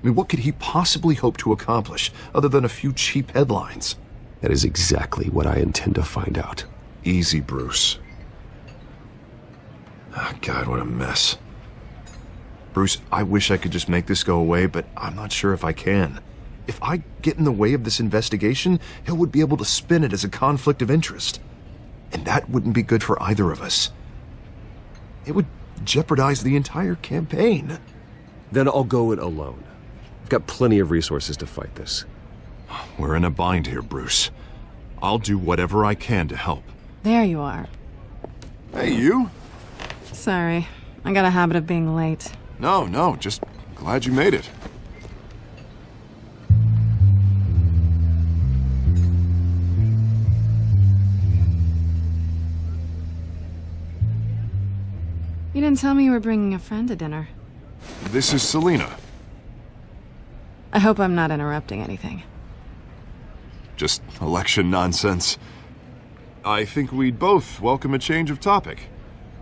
I mean, what could he possibly hope to accomplish other than a few cheap headlines? That is exactly what I intend to find out. Easy, Bruce. Oh, God, what a mess. Bruce, I wish I could just make this go away, but I'm not sure if I can. If I get in the way of this investigation, Hill would be able to spin it as a conflict of interest. And that wouldn't be good for either of us. It would jeopardize the entire campaign. Then I'll go it alone. I've got plenty of resources to fight this. We're in a bind here, Bruce. I'll do whatever I can to help. There you are. Hey, you? Sorry. I got a habit of being late. No, just glad you made it. You didn't tell me you were bringing a friend to dinner. This is Selina. I hope I'm not interrupting anything. Just election nonsense. I think we'd both welcome a change of topic.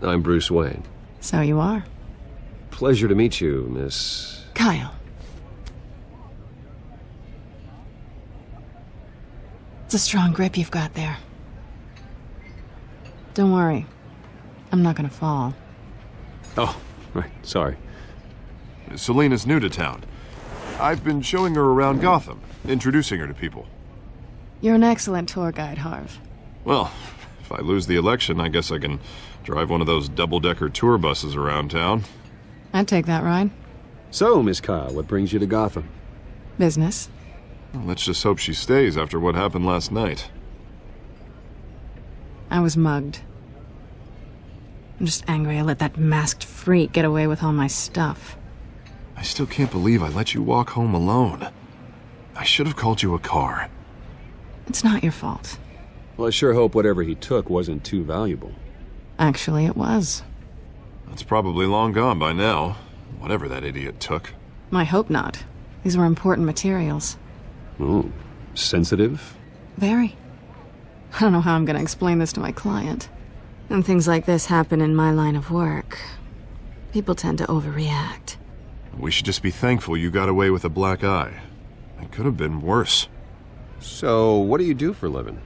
I'm Bruce Wayne. So you are. Pleasure to meet you, Miss... Kyle. It's a strong grip you've got there. Don't worry. I'm not gonna fall. Oh, right, sorry. Selina's new to town. I've been showing her around Gotham, introducing her to people. You're an excellent tour guide, Harv. Well, if I lose the election, I guess I can drive one of those double-decker tour buses around town. I'd take that ride. So, Miss Kyle, what brings you to Gotham? Business. Well, let's just hope she stays after what happened last night. I was mugged. I'm just angry I let that masked freak get away with all my stuff. I still can't believe I let you walk home alone. I should have called you a car. It's not your fault. Well, I sure hope whatever he took wasn't too valuable. Actually, it was. It's probably long gone by now, whatever that idiot took. I hope not. These were important materials. Ooh, sensitive? Very. I don't know how I'm gonna explain this to my client. And things like this happen in my line of work. People tend to overreact. We should just be thankful you got away with a black eye. It could have been worse. So, what do you do for a living?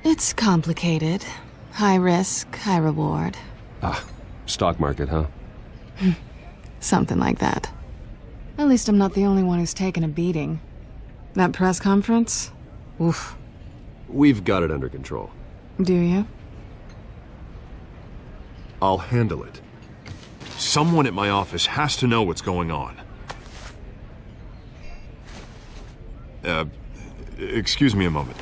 It's complicated. High risk, high reward. Ah, stock market, huh? Something like that. At least I'm not the only one who's taken a beating. That press conference? Oof. We've got it under control. Do you? I'll handle it. Someone at my office has to know what's going on. Excuse me a moment.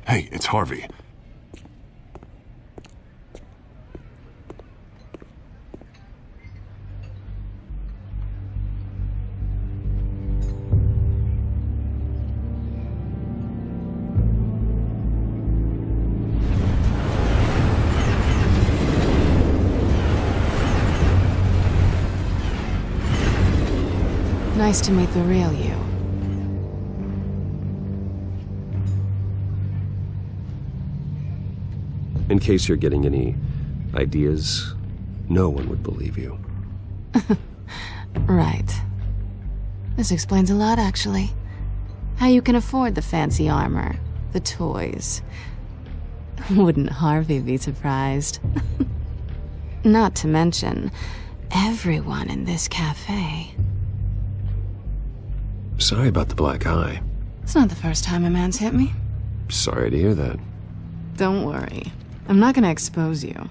Hey, it's Harvey. Nice to meet the real you. In case you're getting any ideas, no one would believe you. Right. This explains a lot, actually. How you can afford the fancy armor, the toys. Wouldn't Harvey be surprised? Not to mention, everyone in this cafe. Sorry about the black eye. It's not the first time a man's hit me. Sorry to hear that. Don't worry. I'm not gonna expose you.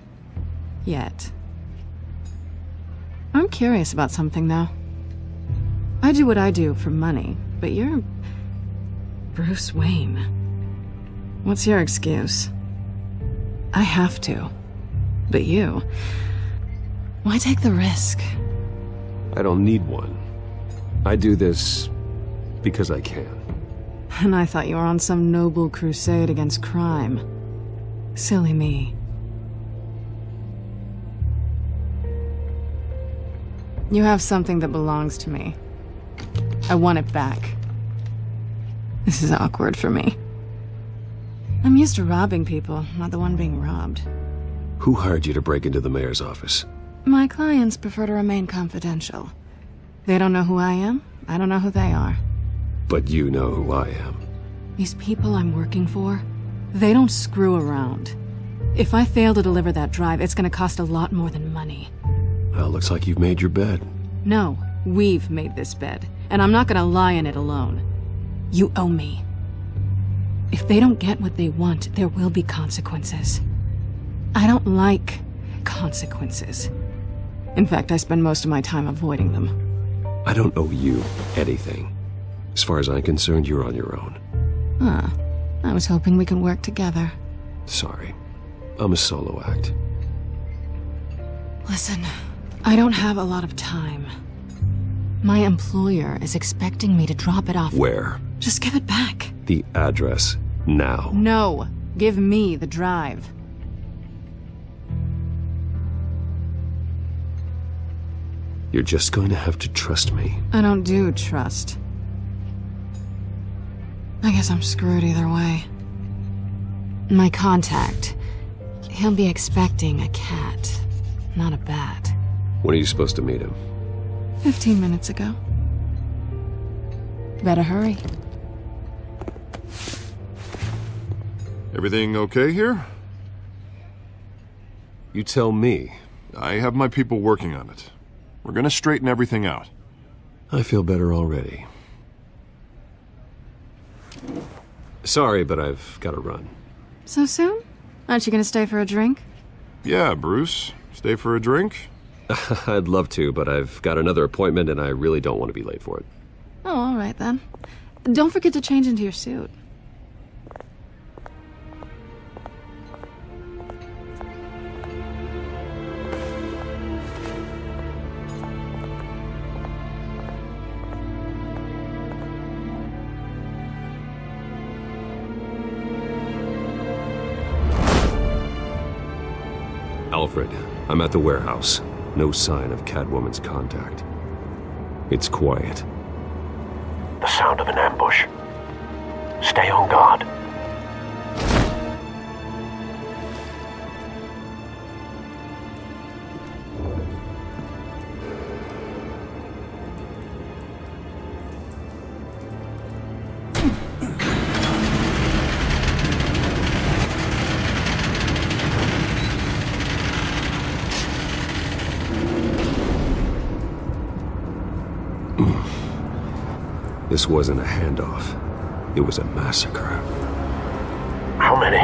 Yet. I'm curious about something, though. I do what I do for money, but you're... Bruce Wayne. What's your excuse? I have to. But you... Why take the risk? I don't need one. I do this because I can. And I thought you were on some noble crusade against crime. Silly me. You have something that belongs to me. I want it back. This is awkward for me. I'm used to robbing people, not the one being robbed. Who hired you to break into the mayor's office? My clients prefer to remain confidential. They don't know who I am, I don't know who they are. But you know who I am. These people I'm working for, they don't screw around. If I fail to deliver that drive, it's gonna cost a lot more than money. Well, looks like you've made your bed. No, we've made this bed, and I'm not gonna lie in it alone. You owe me. If they don't get what they want, there will be consequences. I don't like consequences. In fact, I spend most of my time avoiding them. I don't owe you anything. As far as I'm concerned, you're on your own. Huh. I was hoping we could work together. Sorry. I'm a solo act. Listen, I don't have a lot of time. My employer is expecting me to drop it off. Where? Just give it back. The address, now. No. Give me the drive. You're just going to have to trust me. I don't do trust. I guess I'm screwed either way. My contact, he'll be expecting a cat, not a bat. When are you supposed to meet him? 15 minutes ago. Better hurry. Everything okay here? You tell me. I have my people working on it. We're gonna straighten everything out. I feel better already. Sorry, but I've got to run. So soon? Aren't you gonna stay for a drink? Yeah, Bruce. Stay for a drink? I'd love to, but I've got another appointment and I really don't want to be late for it. Oh, all right then. Don't forget to change into your suit. Alfred, I'm at the warehouse. No sign of Catwoman's contact. It's quiet. The sound of an ambush. Stay on guard. This wasn't a handoff. It was a massacre. How many?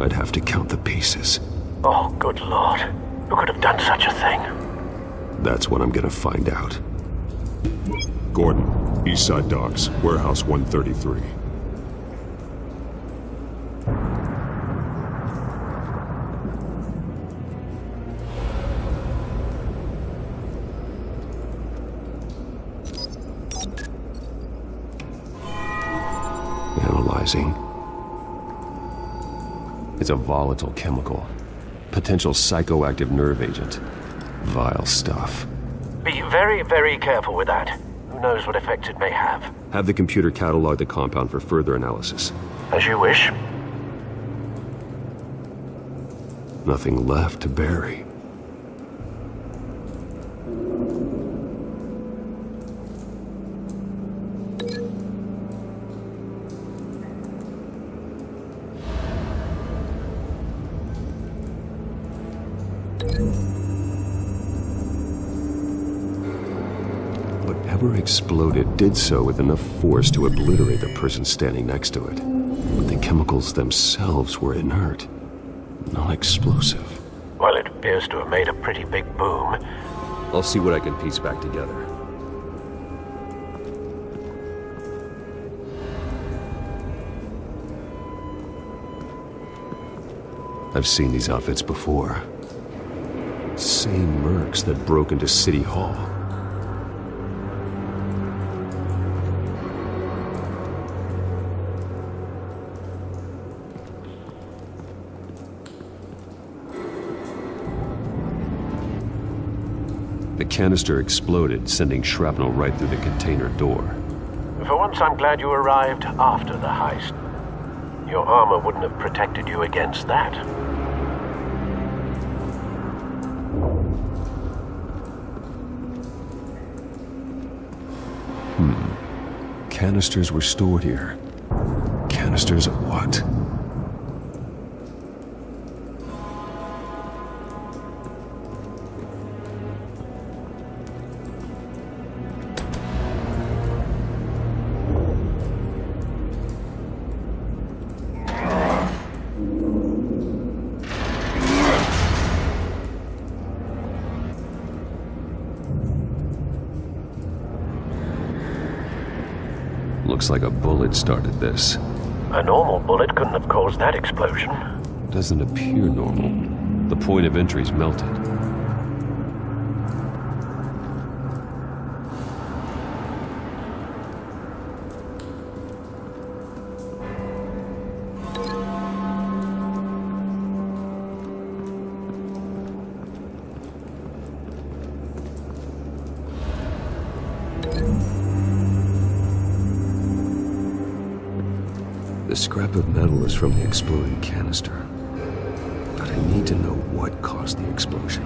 I'd have to count the pieces. Oh, good Lord. Who could have done such a thing? That's what I'm gonna find out. Gordon, Eastside Docks, Warehouse 133. Analyzing. It's a volatile chemical. Potential psychoactive nerve agent. Vile stuff. Be very, very careful with that. Who knows what effects it may have. Have the computer catalog the compound for further analysis. As you wish. Nothing left to bury. Whatever exploded did so with enough force to obliterate the person standing next to it. But the chemicals themselves were inert, non-explosive. Well, it appears to have made a pretty big boom. I'll see what I can piece back together. I've seen these outfits before. Same mercs that broke into City Hall. The canister exploded, sending shrapnel right through the container door. For once, I'm glad you arrived after the heist. Your armor wouldn't have protected you against that. Canisters were stored here. Canisters of what? Looks like a bullet started this. A normal bullet couldn't have caused that explosion. Doesn't appear normal. The point of entry's melted. The scrap of metal is from the exploding canister. But I need to know what caused the explosion.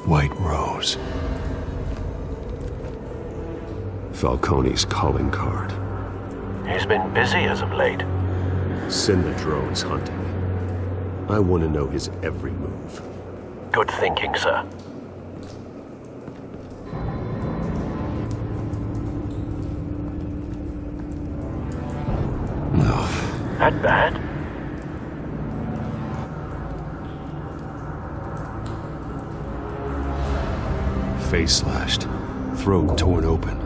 White Rose. Falcone's calling card. He's been busy as of late. Send the drones hunting. I want to know his every move. Good thinking, sir. No. That bad? Face slashed. Throat torn open.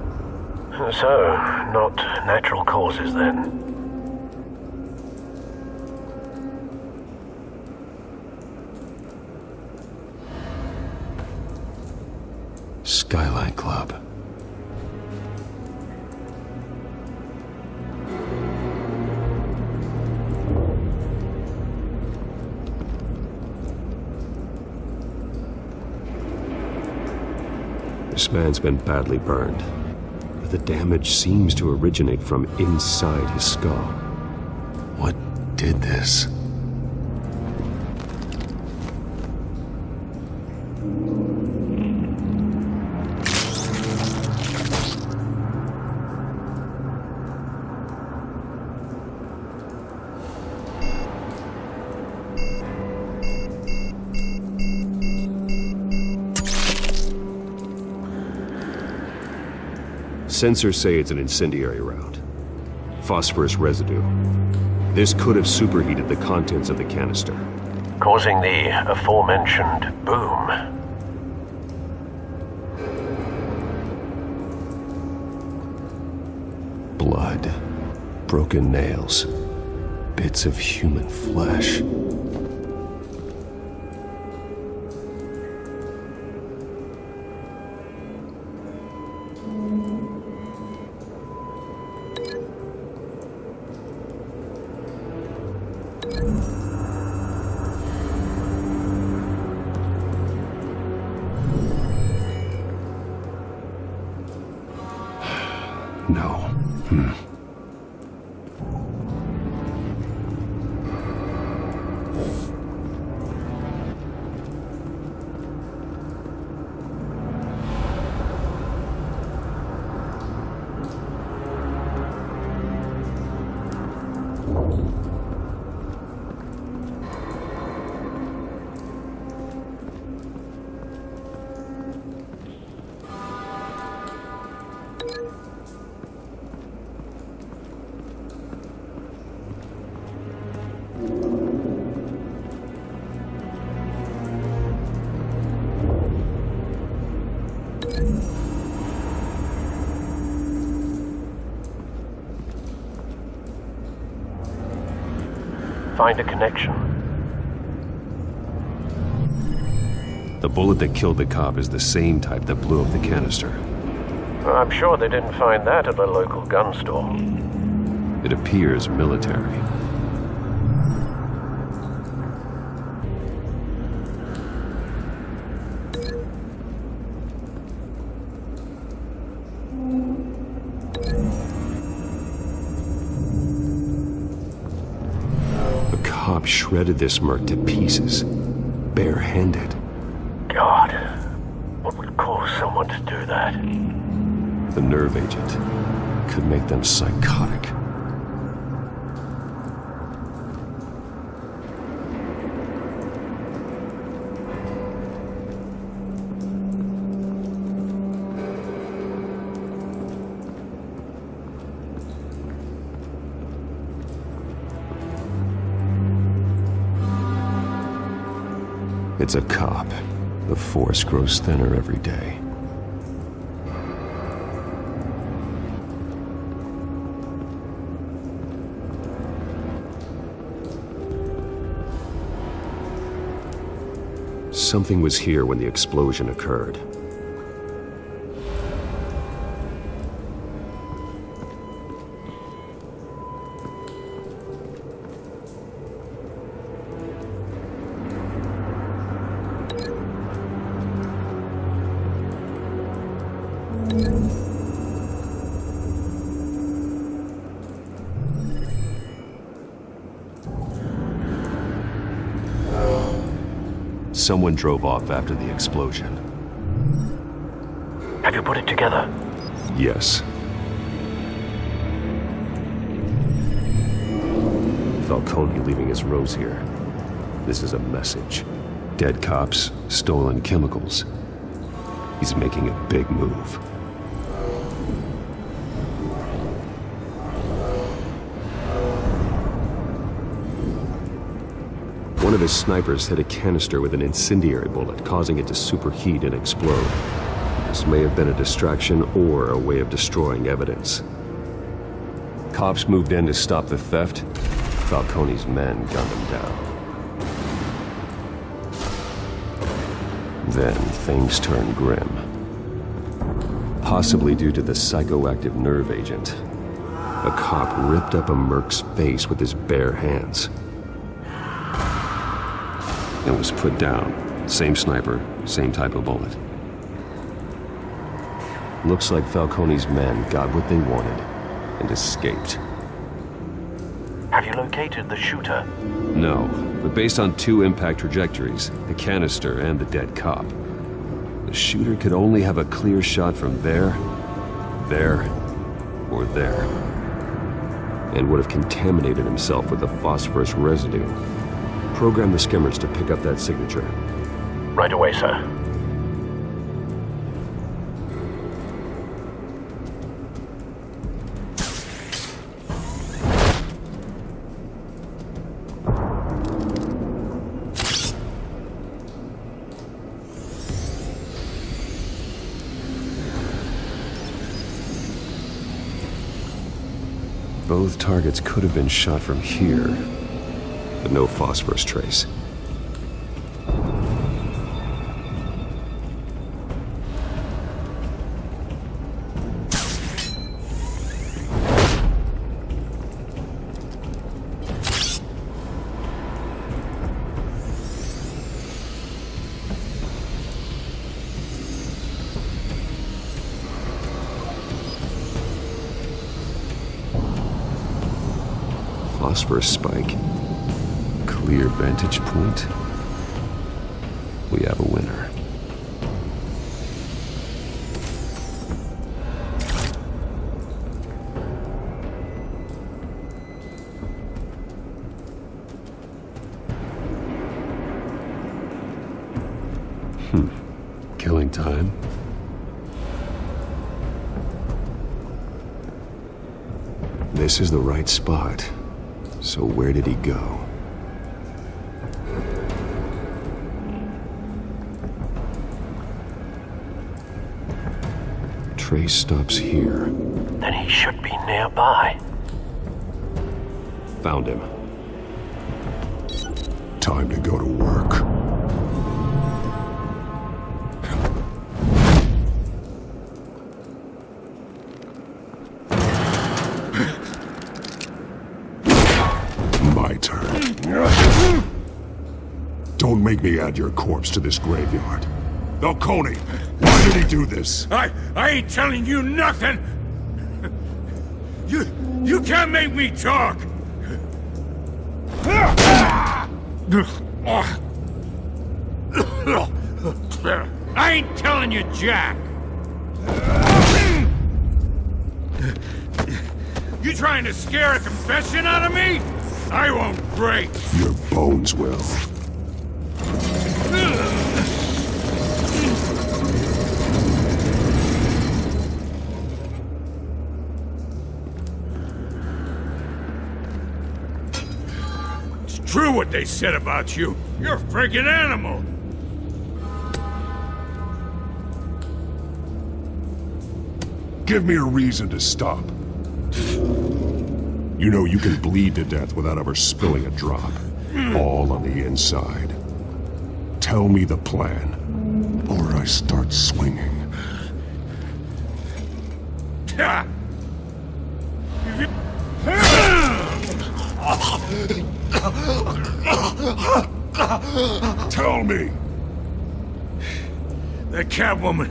So, not natural causes then. Skyline Club. This man's been badly burned. The damage seems to originate from inside his skull. What did this? Sensors say it's an incendiary round. Phosphorus residue. This could have superheated the contents of the canister, causing the aforementioned boom. Blood, broken nails, bits of human flesh. No. Find a connection. The bullet that killed the cop is the same type that blew up the canister. I'm sure they didn't find that at the local gun store. It appears military. Cop shredded this merc to pieces, bare-handed. God, what would cause someone to do that? The nerve agent could make them psychotic. It's a cop. The force grows thinner every day. Something was here when the explosion occurred. Someone drove off after the explosion. Have you put it together? Yes. Falcone leaving his rose here. This is a message. Dead cops, stolen chemicals. He's making a big move. One of his snipers hit a canister with an incendiary bullet, causing it to superheat and explode. This may have been a distraction or a way of destroying evidence. Cops moved in to stop the theft. Falcone's men gunned him down. Then things turned grim. Possibly due to the psychoactive nerve agent. A cop ripped up a merc's face with his bare hands. And was put down. Same sniper, same type of bullet. Looks like Falcone's men got what they wanted and escaped. Have you located the shooter? No, but based on two impact trajectories, the canister and the dead cop, the shooter could only have a clear shot from there, or there, and would have contaminated himself with the phosphorus residue. Program the skimmers to pick up that signature. Right away, sir. Both targets could have been shot from here, but no phosphorus trace. Phosphorus spike. Clear vantage point. We have a winner. Killing time. This is the right spot. So where did he go? Trace stops here. Then he should be nearby. Found him. Time to go to work. My turn. Don't make me add your corpse to this graveyard. Falcone, why did he do this? I ain't telling you nothing! You can't make me talk! I ain't telling you jack! You trying to scare a confession out of me? I won't break! Your bones will. It's true what they said about you. You're a friggin' animal! Give me a reason to stop. You know you can bleed to death without ever spilling a drop. All on the inside. Tell me the plan, or I start swinging. Tell me! That Catwoman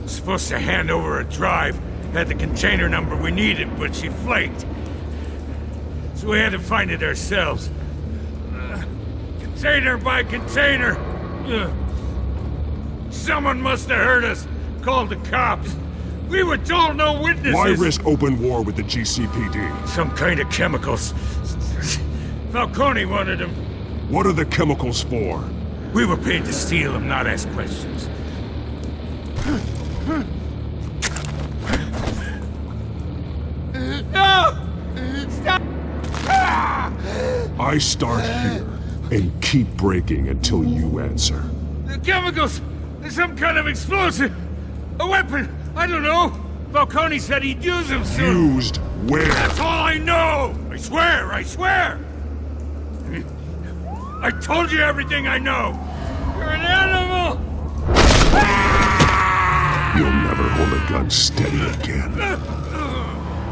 was supposed to hand over a drive, had the container number we needed, but she flaked. So we had to find it ourselves. Container by container. Someone must have heard us, called the cops. We were told no witnesses. Why risk open war with the GCPD? Some kind of chemicals. Falcone wanted them. What are the chemicals for? We were paid to steal them, not ask questions. No! Stop! I start here and keep breaking until you answer. The chemicals! There's some kind of explosive! A weapon! I don't know! Falcone said he'd use them soon! Used where? That's all I know! I swear! I swear! I told you everything I know! You're an animal! You'll never hold a gun steady again.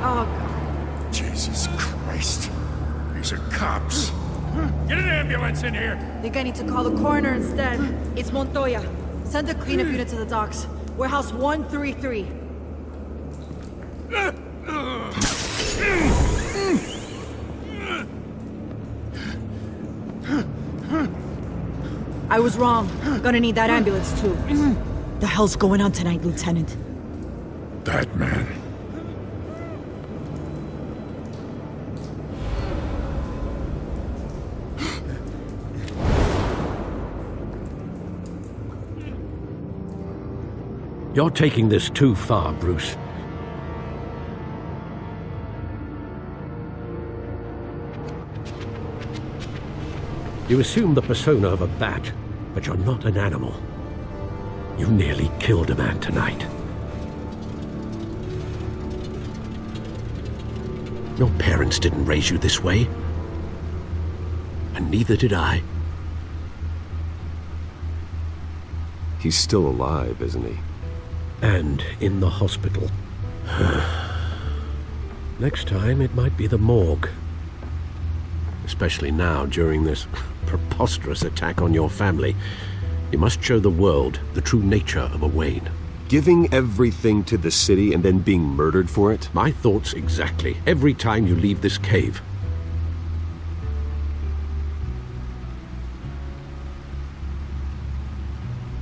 Oh, Jesus Christ. These are cops. Get an ambulance in here! Think I need to call the coroner instead. It's Montoya. Send the cleanup unit to the docks. Warehouse 133. I was wrong. Gonna need that ambulance too. The hell's going on tonight, Lieutenant? That man. You're taking this too far, Bruce. You assume the persona of a bat, but you're not an animal. You nearly killed a man tonight. Your parents didn't raise you this way. And neither did I. He's still alive, isn't he? And in the hospital. Next time, it might be the morgue. Especially now, during this preposterous attack on your family. You must show the world the true nature of a Wayne. Giving everything to the city and then being murdered for it? My thoughts exactly. Every time you leave this cave.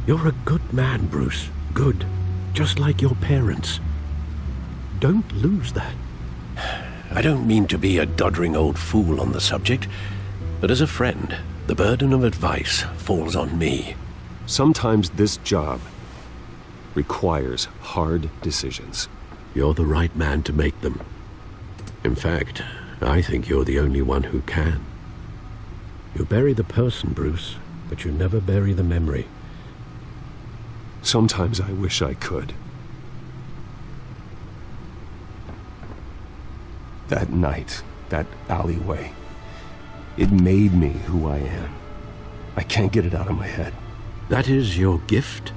You're a good man, Bruce. Good. Just like your parents. Don't lose that. I don't mean to be a doddering old fool on the subject, but as a friend, the burden of advice falls on me. Sometimes this job requires hard decisions. You're the right man to make them. In fact, I think you're the only one who can. You bury the person, Bruce, but you never bury the memory. Sometimes I wish I could. That night, that alleyway, it made me who I am. I can't get it out of my head. That is your gift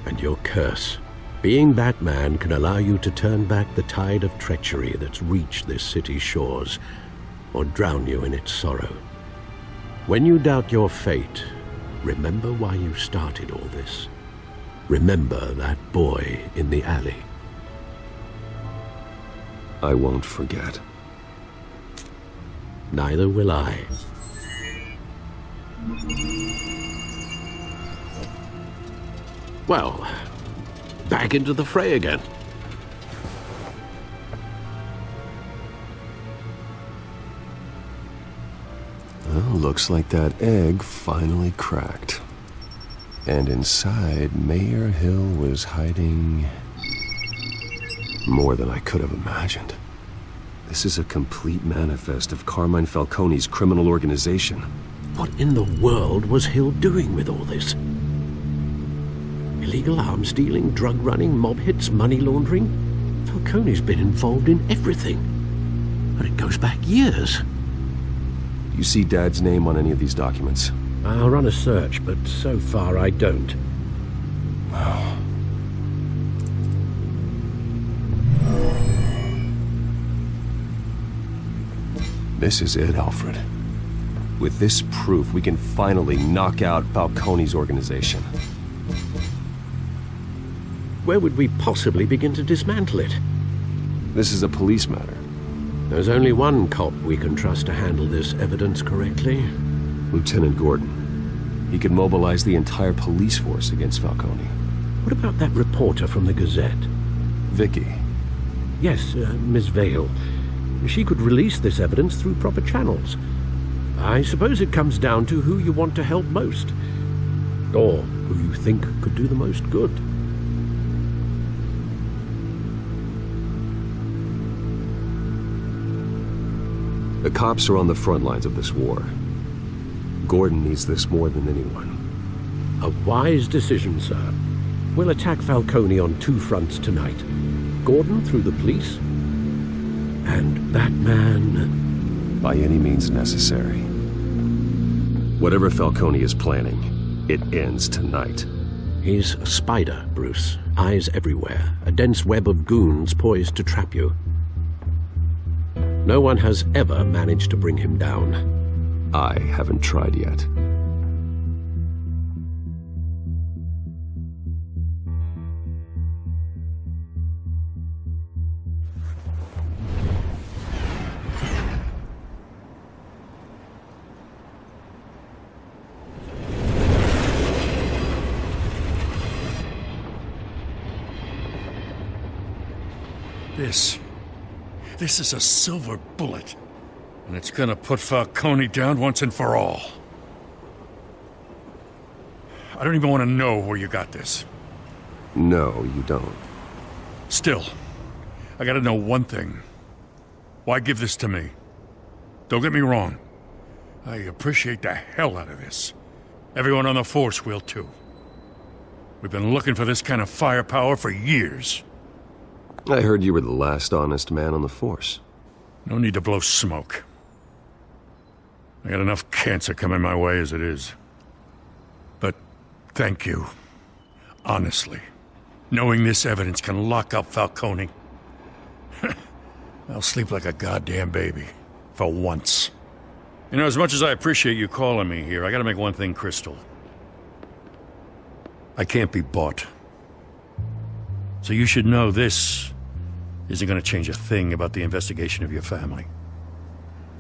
and your curse. Being Batman can allow you to turn back the tide of treachery that's reached this city's shores, or drown you in its sorrow. When you doubt your fate, remember why you started all this. Remember that boy in the alley. I won't forget. Neither will I. Well, back into the fray again. Well, looks like that egg finally cracked. And inside, Mayor Hill was hiding more than I could have imagined. This is a complete manifest of Carmine Falcone's criminal organization. What in the world was Hill doing with all this? Illegal arms dealing, drug running, mob hits, money laundering? Falcone's been involved in everything. And it goes back years. You see Dad's name on any of these documents? I'll run a search, but so far I don't. This is it, Alfred. With this proof, we can finally knock out Falcone's organization. Where would we possibly begin to dismantle it? This is a police matter. There's only one cop we can trust to handle this evidence correctly. Lieutenant Gordon. He could mobilize the entire police force against Falcone. What about that reporter from the Gazette? Vicky. Yes, Miss Vale. She could release this evidence through proper channels. I suppose it comes down to who you want to help most. Or who you think could do the most good. The cops are on the front lines of this war. Gordon needs this more than anyone. A wise decision, sir. We'll attack Falcone on two fronts tonight. Gordon through the police, and Batman... by any means necessary. Whatever Falcone is planning, it ends tonight. He's a spider, Bruce. Eyes everywhere. A dense web of goons poised to trap you. No one has ever managed to bring him down. I haven't tried yet. This is a silver bullet. And it's gonna put Falcone down once and for all. I don't even want to know where you got this. No, you don't. Still, I gotta know one thing. Why give this to me? Don't get me wrong. I appreciate the hell out of this. Everyone on the force will too. We've been looking for this kind of firepower for years. I heard you were the last honest man on the force. No need to blow smoke. I got enough cancer coming my way as it is. But thank you. Honestly. Knowing this evidence can lock up Falcone. I'll sleep like a goddamn baby. For once. You know, as much as I appreciate you calling me here, I gotta make one thing crystal. I can't be bought. So you should know this isn't gonna change a thing about the investigation of your family.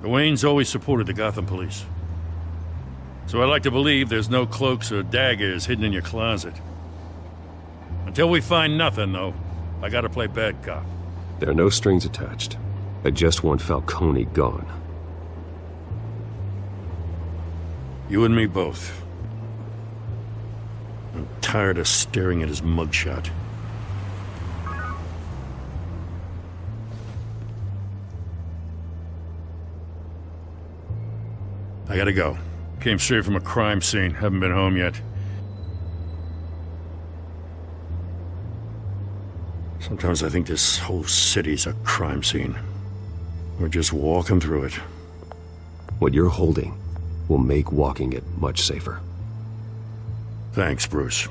The Waynes always supported the Gotham police. So I like to believe there's no cloaks or daggers hidden in your closet. Until we find nothing, though, I gotta play bad cop. There are no strings attached. I just want Falcone gone. You and me both. I'm tired of staring at his mugshot. I gotta go. Came straight from a crime scene. Haven't been home yet. Sometimes I think this whole city's a crime scene. We're just walking through it. What you're holding will make walking it much safer. Thanks, Bruce.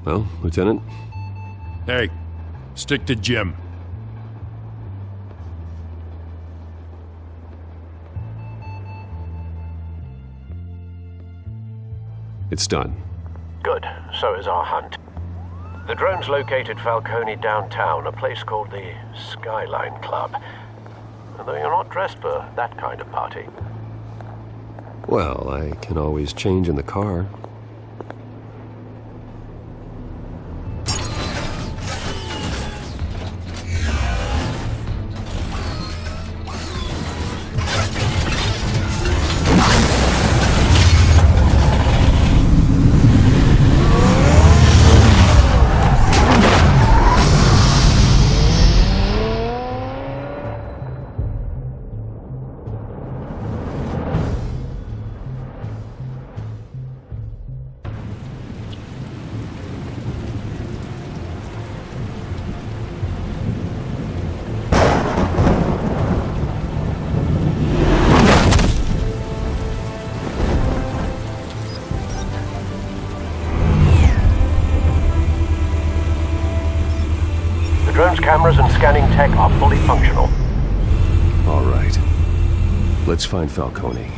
Well, Lieutenant? Hey, stick to Jim. It's done. Good. So is our hunt. The drones located Falcone downtown, a place called the Skyline Club. Although you're not dressed for that kind of party. Well, I can always change in the car. Drone's cameras and scanning tech are fully functional. All right. Let's find Falcone.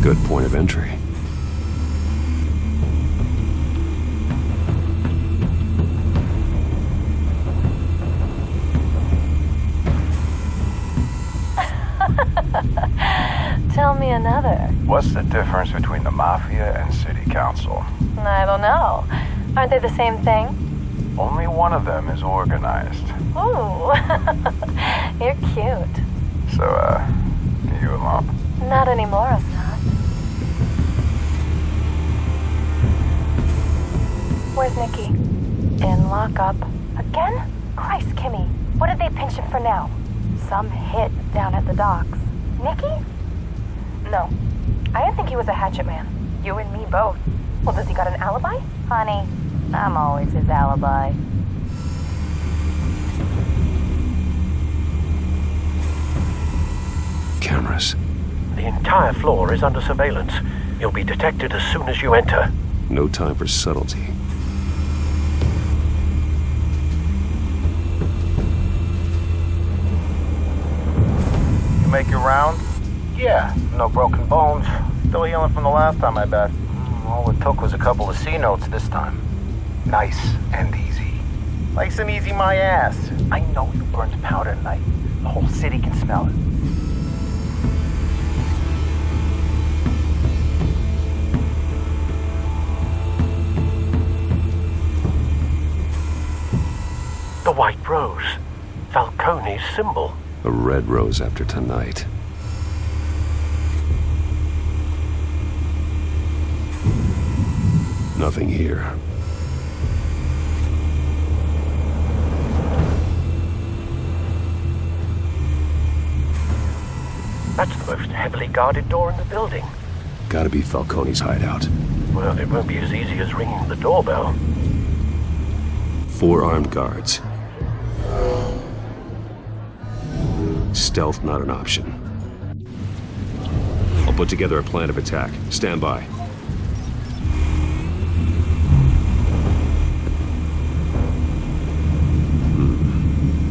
Good point of entry. Tell me another. What's the difference between the Mafia and City Council? I don't know. Aren't they the same thing? Only one of them is organized. Ooh, you're cute. So, you alone? Not anymore, I'm not. Where's Nikki? In lockup. Again? Christ, Kimmy. What did they pinch him for now? Some hit down at the docks. Nikki? No. I didn't think he was a hatchet man. You and me both. Well, does he got an alibi? Honey, I'm always his alibi. Cameras. The entire floor is under surveillance. You'll be detected as soon as you enter. No time for subtlety. You make your round? Yeah, no broken bones. Still healing from the last time, I bet. All it took was a couple of C notes this time. Nice and easy. Nice and easy my ass. I know you burned powder at night. The whole city can smell it. The White Rose. Falcone's symbol. A red rose after tonight. Nothing here. That's the most heavily guarded door in the building. Gotta be Falcone's hideout. Well, it won't be as easy as ringing the doorbell. 4 armed guards. Stealth not an option. I'll put together a plan of attack. Stand by.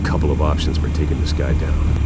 Couple of options for taking this guy down.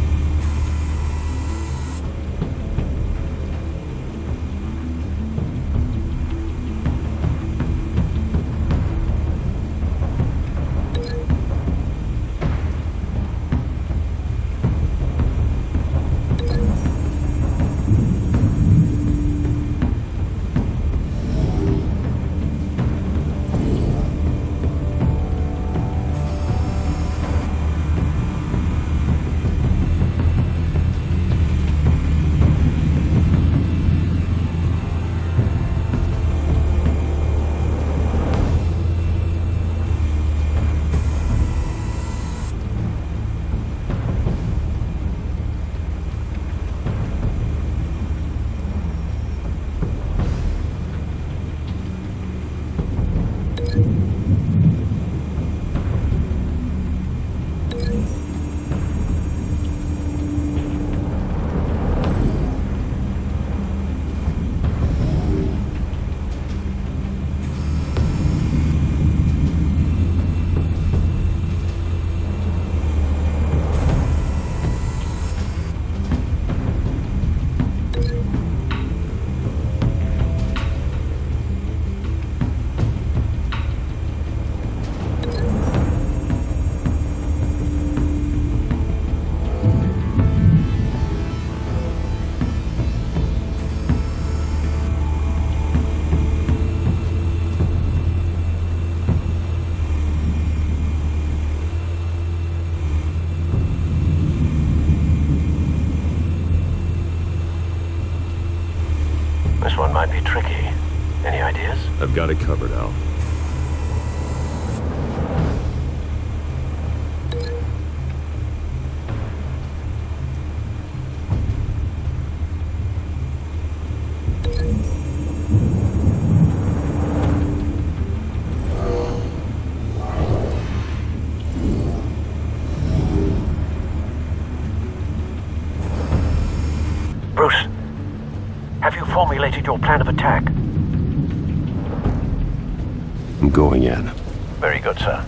This one might be tricky. Any ideas? I've got it covered, Al. Bruce, have you formulated your plan of attack? I'm going in. Very good, sir.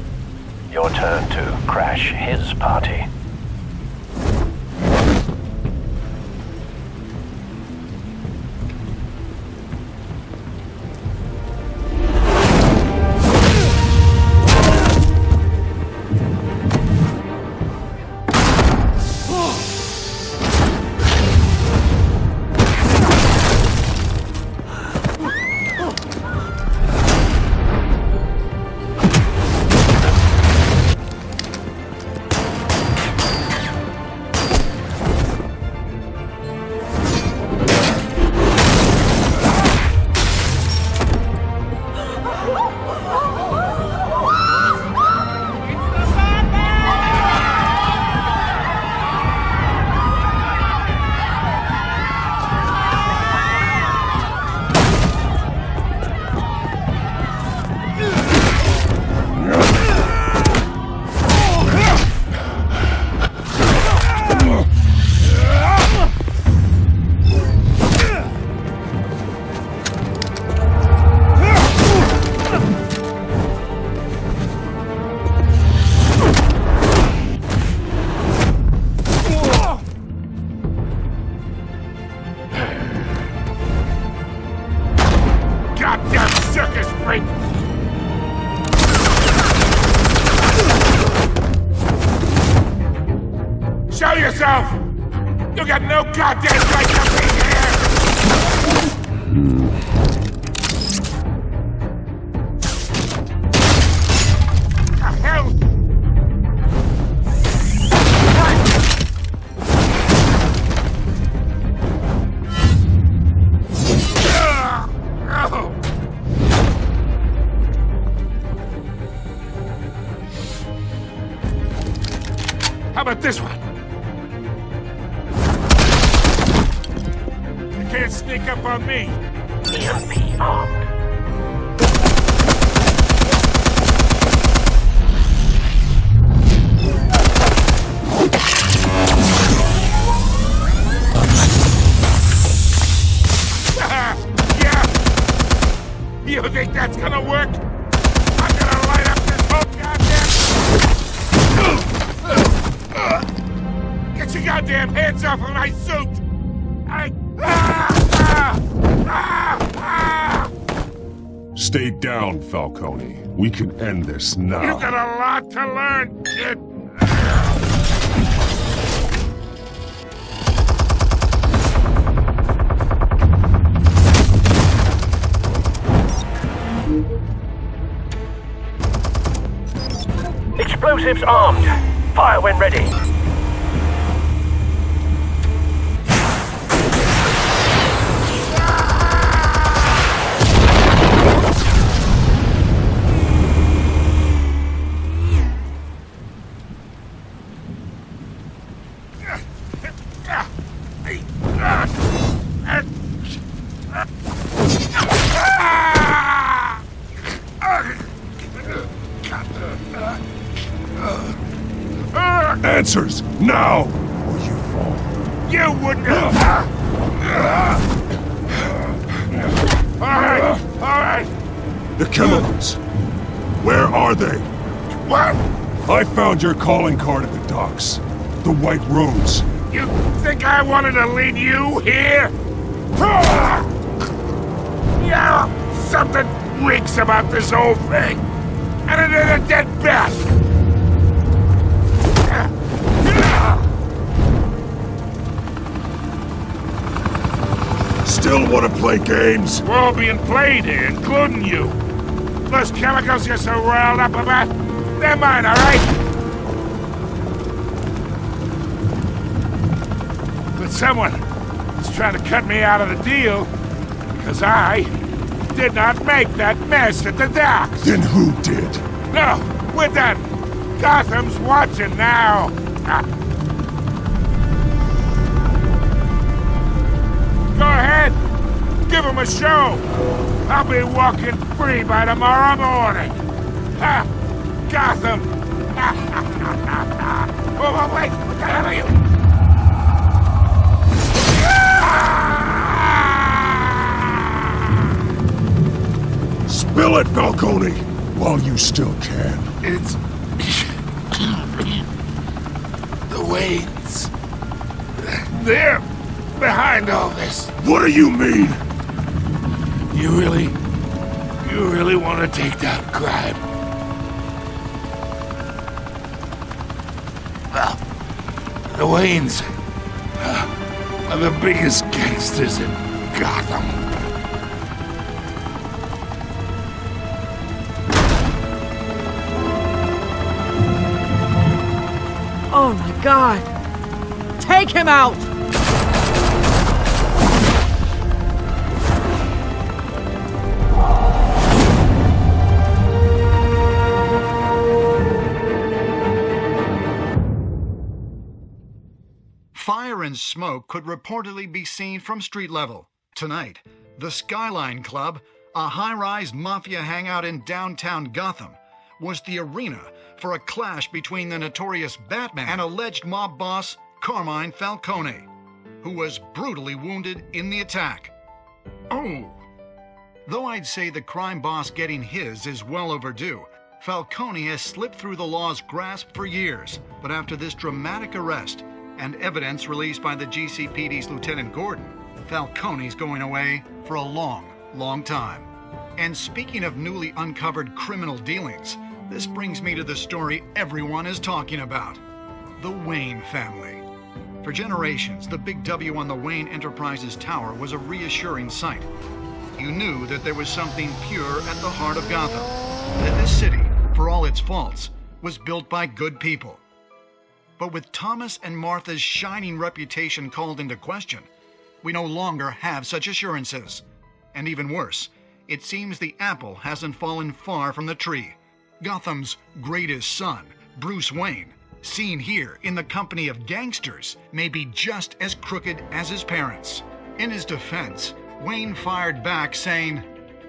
Your turn to crash his party. Show yourself! You got no goddamn right to be here! The hell? How about this one? You can't sneak up on me. EMP armed. You think that's gonna work? I'm gonna light up this whole goddamn... Get your goddamn hands off of my suit! Stay down, Falcone. We can end this now. You got a lot to learn, kid! Explosives armed. Fire when ready. Answers, now! Or you fall. You wouldn't have... Alright! The chemicals. Where are they? What? I found your calling card at the docks. The White Rose. You think I wanted to lead you here? Yeah, something reeks about this whole thing. And it is a dead bat. Still want to play games? We're all being played here, including you. Those chemicals you're so riled up about, they're mine, all right? But someone is trying to cut me out of the deal because I did not make that mess at the docks. Then who did? No, we're done. Gotham's watching now. Go ahead. Give him a show. I'll be walking free by tomorrow morning. Ha! Gotham. Oh, wait. What the hell are you? Spill it, Falcone, while you still can. It's... the Waynes. They're behind all this. What do you mean? You really want to take down crime? Well, the Waynes are the biggest gangsters in Gotham. Oh my God! Take him out! Fire and smoke could reportedly be seen from street level. Tonight, the Skyline Club, a high-rise mafia hangout in downtown Gotham, was the arena for a clash between the notorious Batman and alleged mob boss Carmine Falcone, who was brutally wounded in the attack. Oh! Though I'd say the crime boss getting his is well overdue, Falcone has slipped through the law's grasp for years. But after this dramatic arrest and evidence released by the GCPD's Lieutenant Gordon, Falcone's going away for a long, long time. And speaking of newly uncovered criminal dealings, this brings me to the story everyone is talking about. The Wayne family. For generations, the big W on the Wayne Enterprises Tower was a reassuring sight. You knew that there was something pure at the heart of Gotham. That this city, for all its faults, was built by good people. But with Thomas and Martha's shining reputation called into question, we no longer have such assurances. And even worse, it seems the apple hasn't fallen far from the tree. Gotham's greatest son, Bruce Wayne, seen here in the company of gangsters, may be just as crooked as his parents. In his defense, Wayne fired back saying,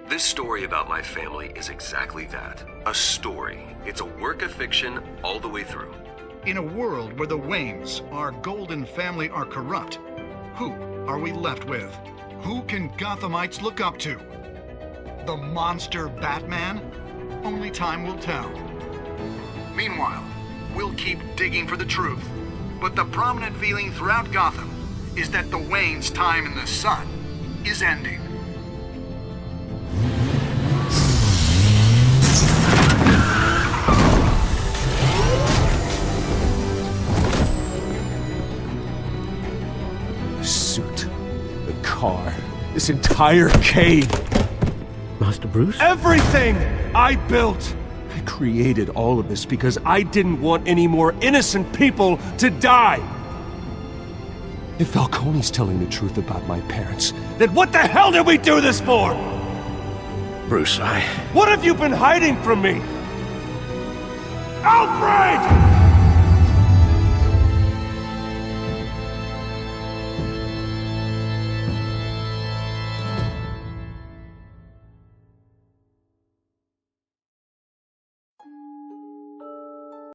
"This story about my family is exactly that. A story. It's a work of fiction all the way through." In a world where the Waynes, our golden family, are corrupt, who are we left with? Who can Gothamites look up to? The monster Batman? Only time will tell. Meanwhile, we'll keep digging for the truth. But the prominent feeling throughout Gotham is that the Wayne's time in the sun is ending. The suit, the car, this entire cave. Master Bruce? Everything I built! I created all of this because I didn't want any more innocent people to die! If Falcone's telling the truth about my parents, then what the hell did we do this for? Bruce, What have you been hiding from me? Alfred!